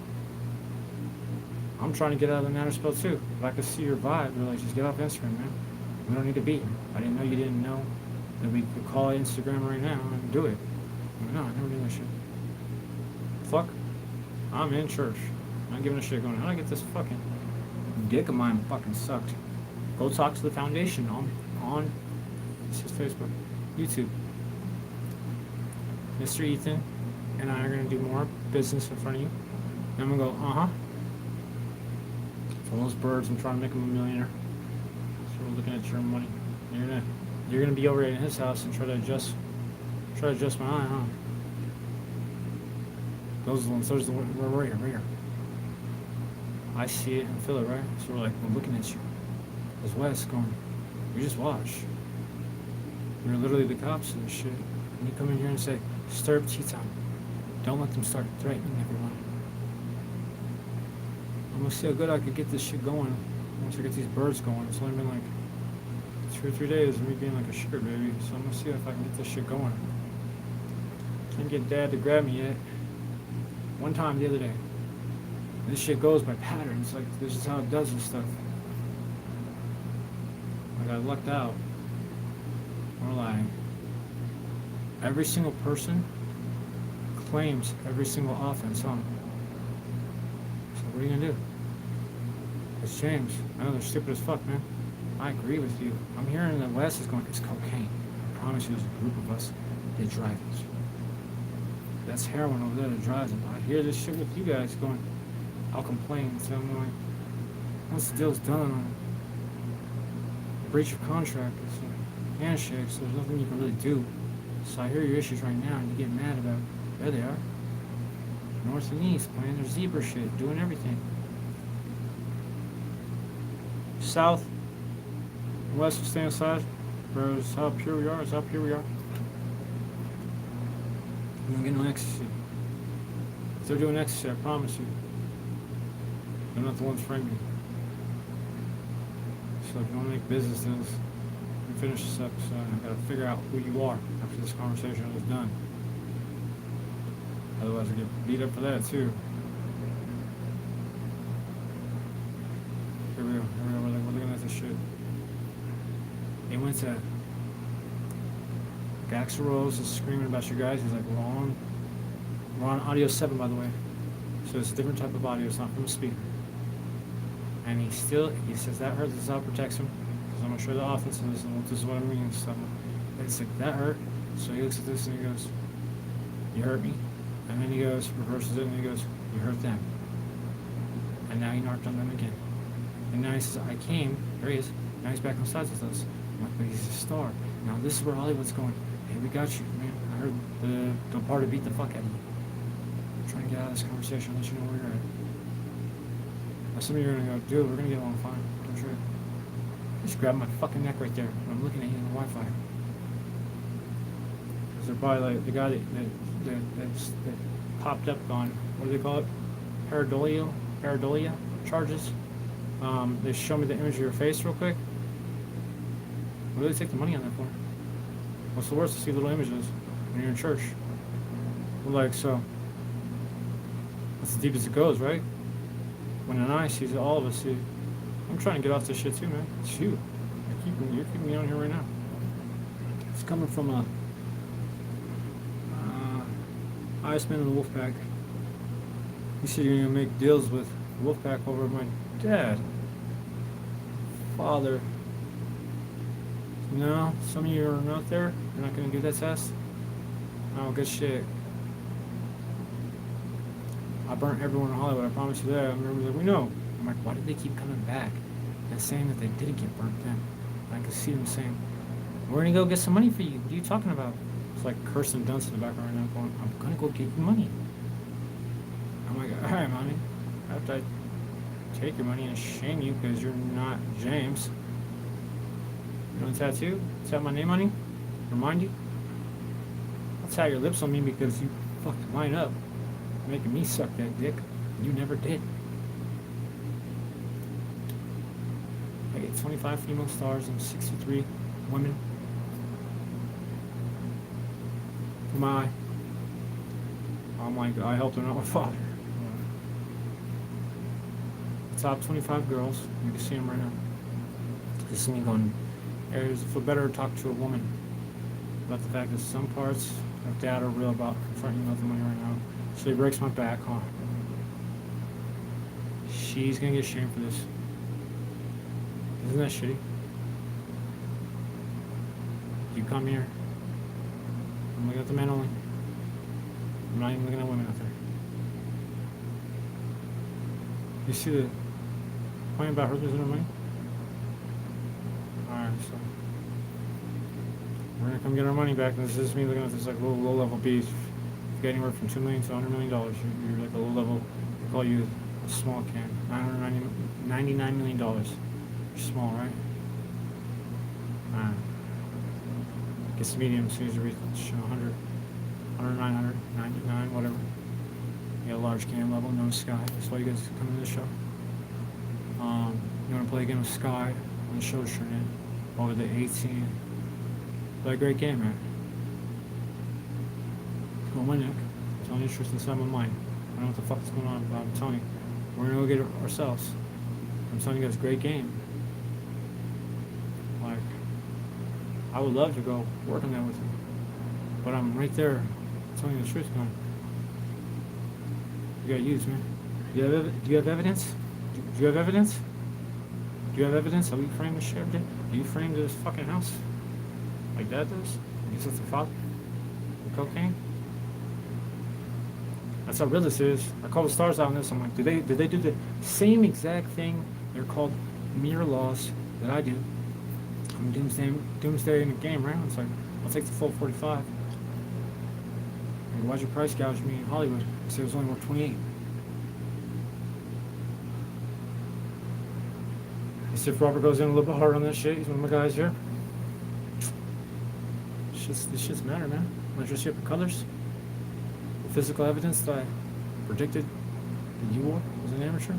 I'm trying to get out of the nanner spell too. But I can see your vibe. You're like, just get off Instagram, man. We don't need to beat him. I didn't know you didn't know that we could call it Instagram right now and do it. I'm like, no, I never did that shit. Fuck. I'm in church. I'm not giving a shit going, how do I get this fucking dick of mine fucking sucked? Go talk to the foundation on this is Facebook, YouTube. Mr. Ethan and I are going to do more business in front of you. And I'm going to go, For those birds, I'm trying to make them a millionaire. So we're looking at your money. You're gonna be over at his house and try to adjust my eye, huh? Those are the ones, we're right here. I see it and feel it, right? So we're looking at you. As Wes going, we just watch. You're literally the cops and shit. And you come in here and say, stir up tea time. Don't let them start threatening everyone. I'm gonna see how good I could get this shit going once I get these birds going. It's only been like 2 or 3 days of me being like a sugar baby. So I'm gonna see if I can get this shit going. Can't get dad to grab me yet. One time the other day. This shit goes by patterns. Like, this is how it does this stuff. Like, I lucked out. We're lying. Every single person claims every single offense, huh? So what are you gonna do? It's James. I know they're stupid as fuck, man. I agree with you. I'm hearing the West is going, it's cocaine. I promise you there's a group of us that drive it. That's heroin over there that drives it. I hear this shit with you guys going, I'll complain. So I'm like, once the deal's done, breach of contract, it's a handshake, so there's nothing you can really do. So I hear your issues right now and you get mad about, there they are. North and east, playing their zebra shit, doing everything. South and west will stay aside. Bros, how pure we are, is how pure we are. We don't get no ecstasy. If they're doing ecstasy, I promise you, they're not the ones framing. So if you want to make business deals, we finish this episode. I gotta figure out who you are after this conversation is done. Otherwise I get beat up for that too. Here we go, we're looking at this shit. He went to Axl Rose is screaming about you guys. He's like, we're on audio 7, by the way. So it's a different type of audio, it's not from a speaker. And he says that hurt, this is how it protects him. Because I'm going to show the offense and this is what I mean. So it's like, that hurt. So he looks at this and he goes, you hurt me? And then he goes, reverses it, and he goes, you hurt them. And now he narked on them again. And now he says, I came, there he is, now he's back on sides with us. I'm like, but he's a star. Now this is where Hollywood's going. Hey, we got you, man. I heard the party beat the fuck out of you. I'm trying to get out of this conversation, let you know where you're at. Now some of you are gonna go, dude, we're gonna get along fine. Don't trip. Just grab my fucking neck right there when I'm looking at you on the Wi-Fi. Because they're probably like the guy that popped up on, what do they call it? Pareidolia charges. They show me the image of your face real quick. What do they take the money on that for? What's the worst to see little images when you're in church? Well, like, so that's as deep as it goes, right? When an eye sees it, all of us see it. I'm trying to get off this shit too, man. It's you. You're keeping me on here right now. It's coming from a Iceman in the Wolfpack. He said you're gonna make deals with Wolfpack over my dad, father. No, some of you are not there. You're not gonna do that test. Oh, good shit. I burnt everyone in Hollywood. I promise you that. I remember like, we know. I'm like, why did they keep coming back and saying that they didn't get burnt then? I could see them saying, we're gonna go get some money for you. What are you talking about? It's like Kirsten Dunst in the background right now going, I'm gonna go get you money. I'm like, alright, mommy. After I take your money and shame you because you're not James. You want a tattoo? Tat my name on you? Remind you? I'll tat your lips on me because you fucking line up. Making me suck that dick. You never did. I get 25 female stars and 63 women. For my eye. I'm like, I helped her, not my father. The top 25 girls, you can see them right now. You see me going, areas feel better to talk to a woman about the fact that some parts of dad are real about confronting you about the money right now. So he breaks my back, huh? She's gonna get shamed for this. Isn't that shitty? You come here. I'm looking at the men only. I'm not even looking at women out there. You see the point about husbands and their money? Alright, so we're gonna come get our money back, and this is me looking at this like low level beast. You get anywhere from $2 million to $100 million. You're like a low level. They call you a small can. $99 million. You're small, right? Alright. Gets medium as soon as you reach 100, 100, 99, whatever. You got a large can level, no Sky. That's why you guys come to the show. You want to play a game of Sky when the show's turned in over the 18. Play a great game, man. It's on my neck. It's on interest inside my mind. I don't know what the fuck is going on, but I'm telling you, we're gonna go get it ourselves. I'm telling you guys, great game. Like, I would love to go work on that with you, but I'm right there telling you the truth, man. You gotta use, man. Do you have evidence? Do you have evidence? Do you have evidence that we framed this shit every day? Do you frame this fucking house? Like Dad does? He's with the father? The cocaine? That's how real this is. I call the stars out on this. I'm like, did they do the same exact thing? They're called mirror laws that I do. I'm doomsday in the game, right? It's like, I'll take the full 45. And why'd you price gouge me in Hollywood? I said it was only worth 28. He said if Robert goes in a little bit harder on that shit, he's one of my guys here. This shit's matter, man. My dress you up in colors. The physical evidence that I predicted that you wore as an amateur.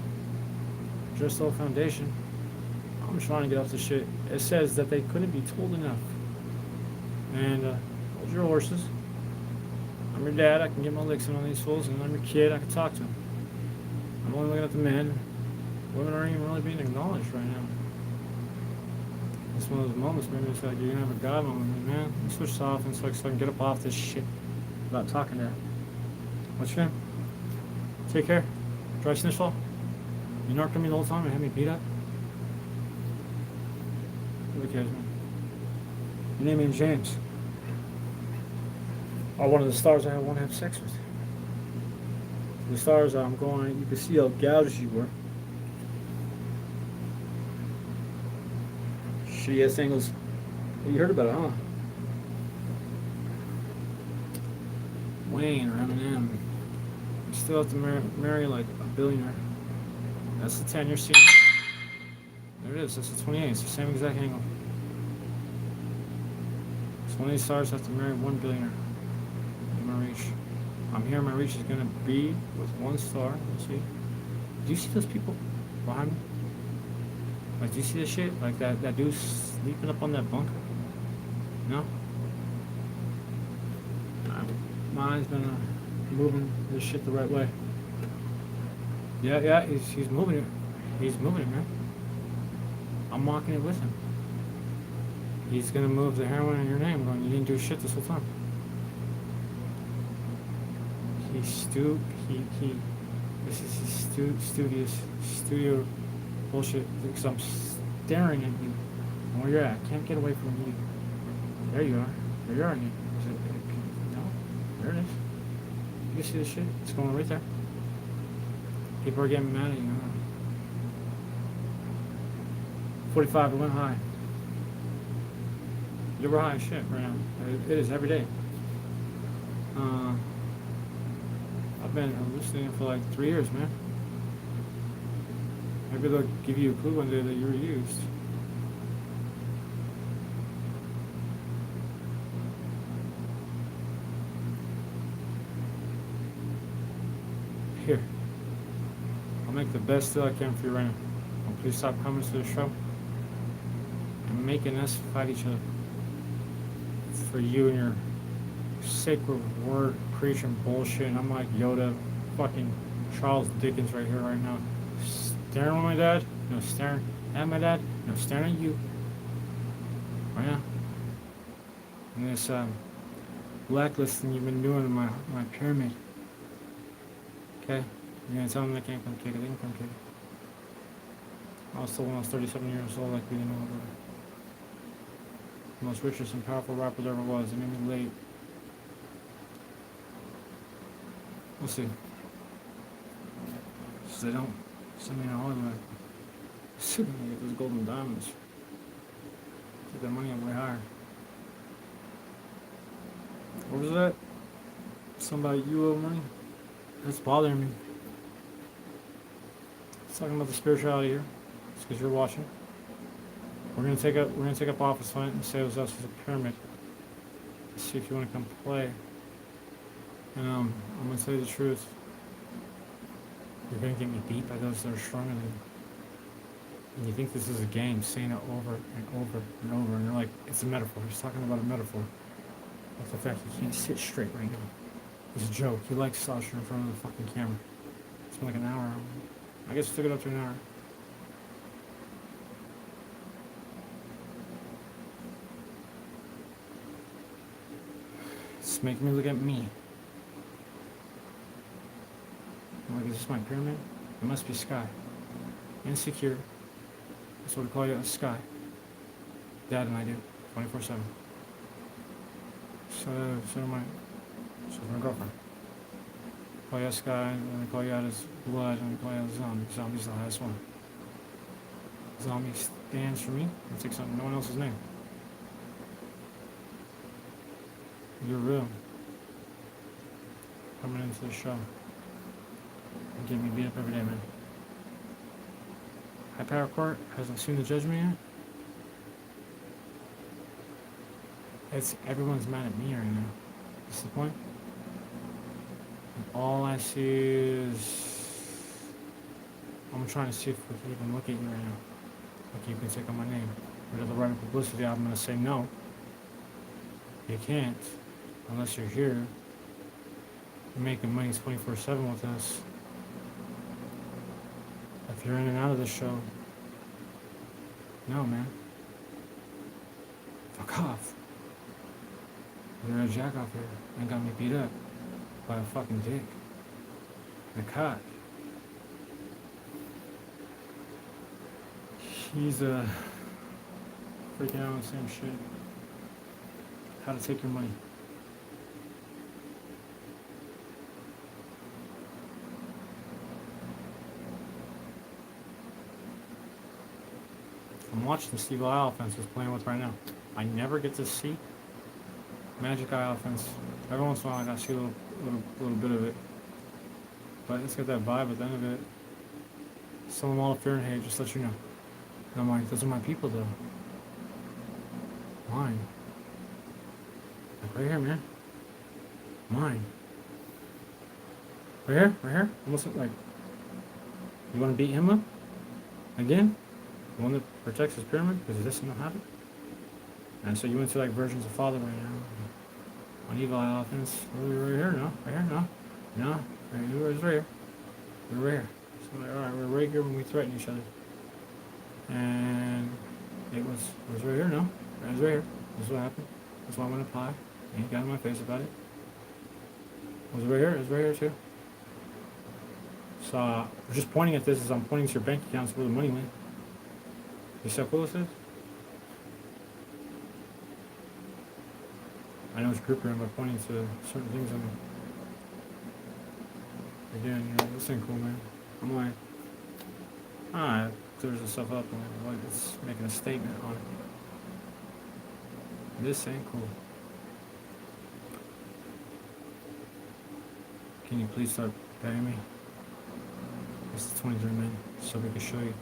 Just all foundation. I'm trying to get off this shit. It says that they couldn't be told enough. And hold your horses. I'm your dad. I can get my licks in on these fools, and I'm your kid. I can talk to them. I'm only looking at the men. Women aren't even really being acknowledged right now. It's one of those moments, man. It's like you're gonna have a God moment, man. Switch off, and it's like so I can get up off this shit about talking to her. What's your name? Take care. Dry snitch fall. You narked on me the whole time and had me beat up. Who cares, man? Your name is James. Or one of the stars I want to have sex with. the stars I'm going, you can see how gouged you were. Shitty ass angles. You heard about it, huh? Wayne or Eminem. You still have to marry like a billionaire. That's the 10 you're seeing. There it is. That's the 28. It's the same exact angle. 20 stars have to marry 1 billionaire. In my reach. I'm here. My reach is gonna be with 1 star. Let's see. Do you see those people behind me? Like, do you see this shit? Like that dude sleeping up on that bunker? No? My eyes been moving this shit the right way. Yeah, he's moving it. He's moving it, man. I'm walking it with him. He's gonna move the heroin in your name, going, you didn't do shit this whole time. This is his studio bullshit, because I'm staring at you. And where you're at, I can't get away from you. There you are. There you are. No, there it is. You see this shit? It's going right there. People are getting mad at you. 45, it went high. You were high as shit right now. It is every day. I've been listening for like 3 years, man. Maybe they'll give you a clue one day that you were used. Here. I'll make the best deal I can for you right now. Please stop coming to the show and making us fight each other for you and your sacred word creation bullshit. And I'm like Yoda, fucking Charles Dickens right here, right now. Staring at my dad, no staring at my dad, no staring at you. Right now. And this blacklisting you've been doing in my pyramid. Okay? You're gonna tell them they can't come kick it, they can come kick it. I was told when I was 37 years old, like we didn't know about it. The most richest and powerful rapper there ever was. It made me late. We'll see. So they don't send me to Hollywood. Soon they get those golden diamonds. Get that money up way higher. What was that? Somebody you owe money? That's bothering me. It's talking about the spirituality here. It's because you're watching. We're gonna take up office fight and say it was us as a pyramid. Let's see if you want to come play. And I'm gonna tell you the truth. You're gonna get me beat by those that are stronger than you. And you think this is a game, saying it over and over and over, and you're like, it's a metaphor. He's talking about a metaphor. Like the fact he can't sit straight right now. It's a joke. He likes slouching in front of the fucking camera. It's been like an hour. I guess it took it up to an hour. It's making me look at me. I'm like, is this my pyramid? It must be sky. Insecure. That's what we call you, a sky. Dad and I do, 24/7. So do my girlfriend. Call you a sky, and we call you out as blood, and we call you out as zombie. Zombie's the highest one. Zombie stands for me and takes on no one else's name. You're real. Coming into the show. And getting me beat up every day, man. High Power Court hasn't seen the judgment yet. Everyone's mad at me right now. That's the point. And all I see is I'm trying to see if we can even look at you right now. Like you can take on my name. Rid of the right of publicity. I'm gonna say no. You can't unless you're here. You're making money 24/7 with us. If you're in and out of the show, no, man. Fuck off. You're a jack off here and got me beat up by a fucking dick. And a cock. He's freaking out on the same shit. How to take your money. I'm watching the Steve Eye offense is playing with right now. I never get to see Magic Eye offense. Every once in a while I got to see a little bit of it. But it's got that vibe at the end of it. Some of them all fear and hate, just let you know. And I'm like, those are my people though. Mine. Like right here, man. Mine. Right here. Almost like, you want to beat him up? Again? The one that protects his pyramid because he doesn't know how to? And so you went to like versions of Father right now. On Evil Eye offense. Right here, no. Right here, no. No. Right here, right here. We're right here. So like, alright, we're right here when we threaten each other. And it was right here, no. It was right here. This is what happened. That's why I went up high. And he got in my face about it. It was right here. It was right here too. So we're just pointing at this as I'm pointing to your bank accounts where the money went. You see how cool this is? I know it's group room by pointing to certain things on again, you know, this ain't cool, man. I'm like, alright, clears itself up and like it's making a statement on it. This ain't cool. Can you please start paying me? It's the 23 man, so we can show you.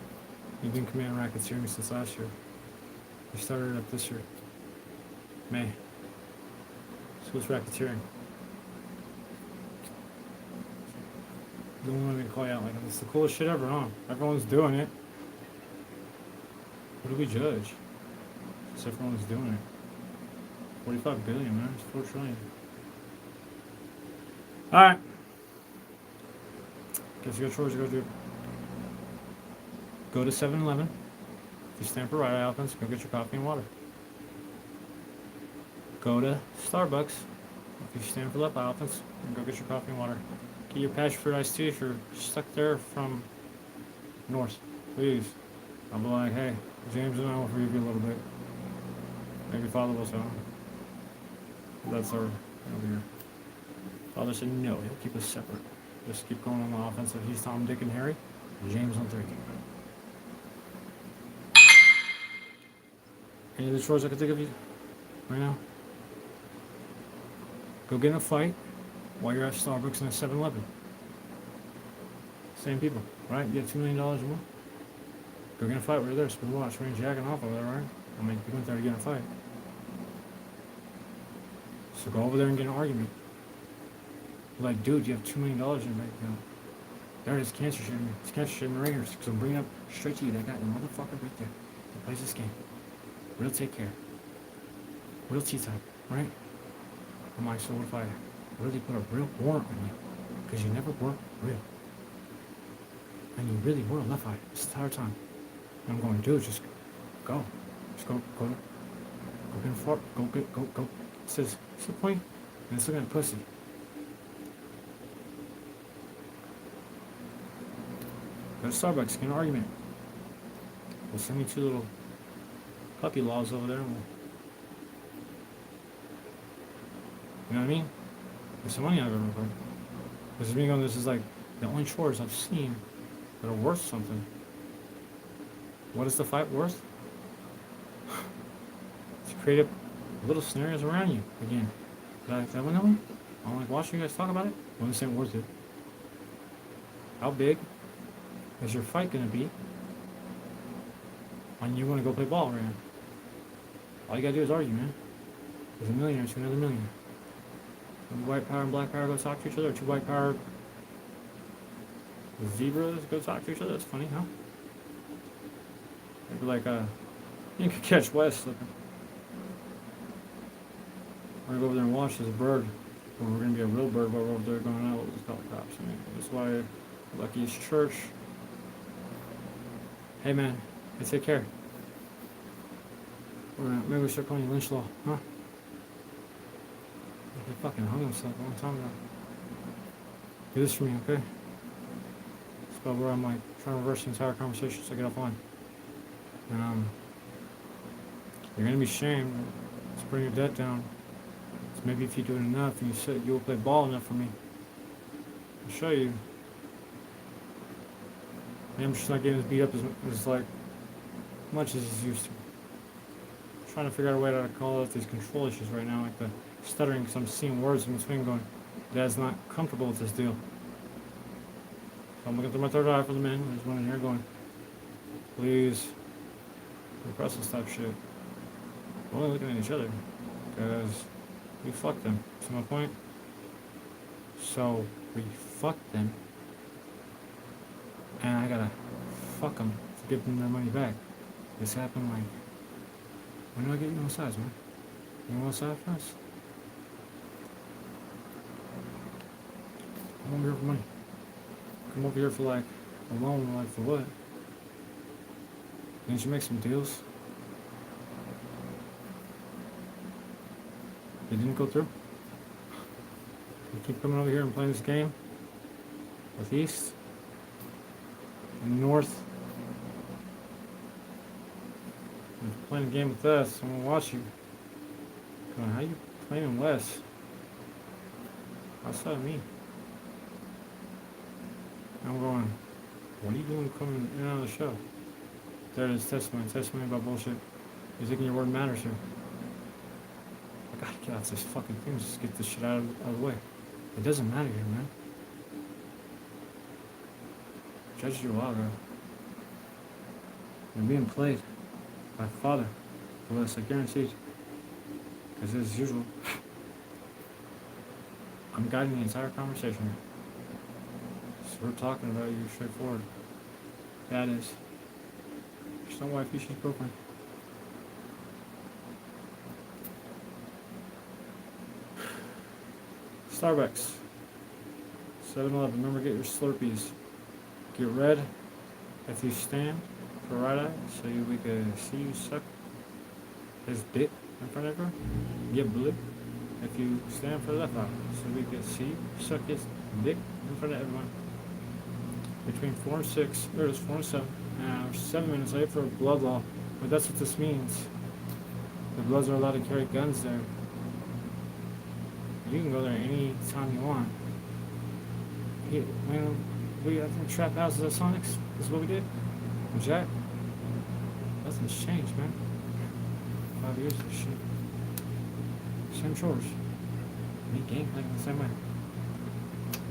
You've been committing racketeering since last year. We started it up this year. May. So it's racketeering. Don't want me to call you out like it's the coolest shit ever, huh? Everyone's doing it. What do we judge? Because everyone's doing it. 45 billion, man. It's 4 trillion. Alright. Guess you got chores to go do. Go to 7-Eleven. If you stand for brY offense, go get your coffee and water. Go to Starbucks. If you stand for left eye offense, go get your coffee and water. Get your passion fruit iced tea if you're stuck there from north. Please. I'll be like, hey, James and I will forgive you a little bit. Maybe Father will tell. That's our over here. Father said no, he'll keep us separate. Just keep going on the offensive. He's Tom, Dick, and Harry. James on 3. Any of the chores I can think of you right now? Go get in a fight while you're at Starbucks and at 7-Eleven. Same people, right? You have $2 million or more. Go get in a fight while you're there. Spin watch, range jacking off over there, right? I mean, you went there to get in a fight. So go over there and get an argument. Like, dude, you have $2 million in your bank account. There it is, cancer shit. It's cancer shit in the ringers. So I'm bringing up straight to you. That guy, the motherfucker right there, that plays this game. Real take care. Real T-type, right? I'm like, so what if I really put a real warrant on you? Because you never were real. And you really were left eye this entire time. And I'm going, dude, just go. Just go get a fart. Go. It says, what's the point? And it's looking at pussy. Go to Starbucks, get an argument. We'll send me 2 little puppy laws over there. And you know what I mean? Get some money out of it real quick. Because me going, this is like the only chores I've seen that are worth something. What is the fight worth? To create up little scenarios around you again. That one, I don't like watching you guys talk about it. Well, this ain't worth it. How big is your fight gonna be when you want to go play ball right now? All you gotta do is argue, man. There's a millionaire to another millionaire. When white power and black power go talk to each other, or 2 white power zebras go talk to each other. That's funny, huh? Maybe like you could catch Wes slipping. We're gonna go over there and watch this bird. Or we're gonna be a real bird while we're over there going out with the helicopters. I mean, that's why Lucky's church. Hey man, hey, take care. Maybe we start calling you Lynch Law, huh? He fucking hung himself a long time ago. Do this for me, okay? It's about where I'm like trying to reverse the entire conversation so I get offline. You're gonna be shamed. Let's bring your debt down. So maybe if you do it enough and you said you'll play ball enough for me, I'll show you. Maybe I'm just not getting as beat up as like much as he's used to. I'm trying to figure out a way to call out these control issues right now, like the stuttering, because I'm seeing words in between going, Dad's not comfortable with this deal. So I'm looking through my third eye for the man. There's one in here going, please, repress and stop shit. We're only looking at each other, because we fucked them. See my point? So we fucked them, and I gotta fuck them to give them their money back. This happened like, when do I get you on sides, man? You want side first? Come over here for money. Come over here for like a loan, like for what? Didn't you make some deals? They didn't go through? You keep coming over here and playing this game with East and North. You're playing a game with us, I'm gonna watch you. Going, how you playing West? Outside of me. I'm going, what are you doing coming in and out of the show? There it is, testimony about bullshit. You're thinking your word matters here. I gotta get out this fucking thing, just get this shit out of the way. It doesn't matter here, man. Judged you a while ago. You're being played by father for this, I guarantee. Because as usual, I'm guiding the entire conversation. So we're talking about you straightforward. That is. She's not wifey, she's girlfriend. Starbucks. 7-Eleven. Remember, get your Slurpees. Get red if you stand for right eye, so we can see you suck his dick in front of her. Get blue if you stand for left eye, so we can see you suck his dick in front of everyone. Between 4 and 6, there it is 4 and 7. Now, 7 minutes late for blood law, but that's what this means. The Bloods are allowed to carry guns there. You can go there any time you want. We got the trap houses at Sonic's. This is what we did. And Jack, nothing's changed, man. 5 years of shit. Same chores. Me game playing the same way.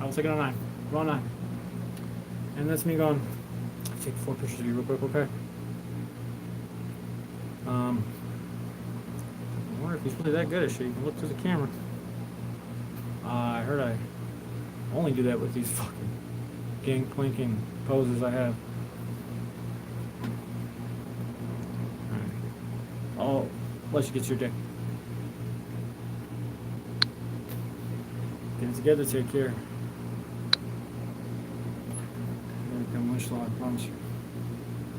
I will take it on 9. We're on 9. And that's me going, I'll take 4 pictures of you real quick, okay? I wonder if he's really that good at shit. You can look through the camera. I heard I only do that with these fucking gang clinking poses I have. Alright. I'll let you get your day. Get it together, take care. Here we come, Winslow, I promise you.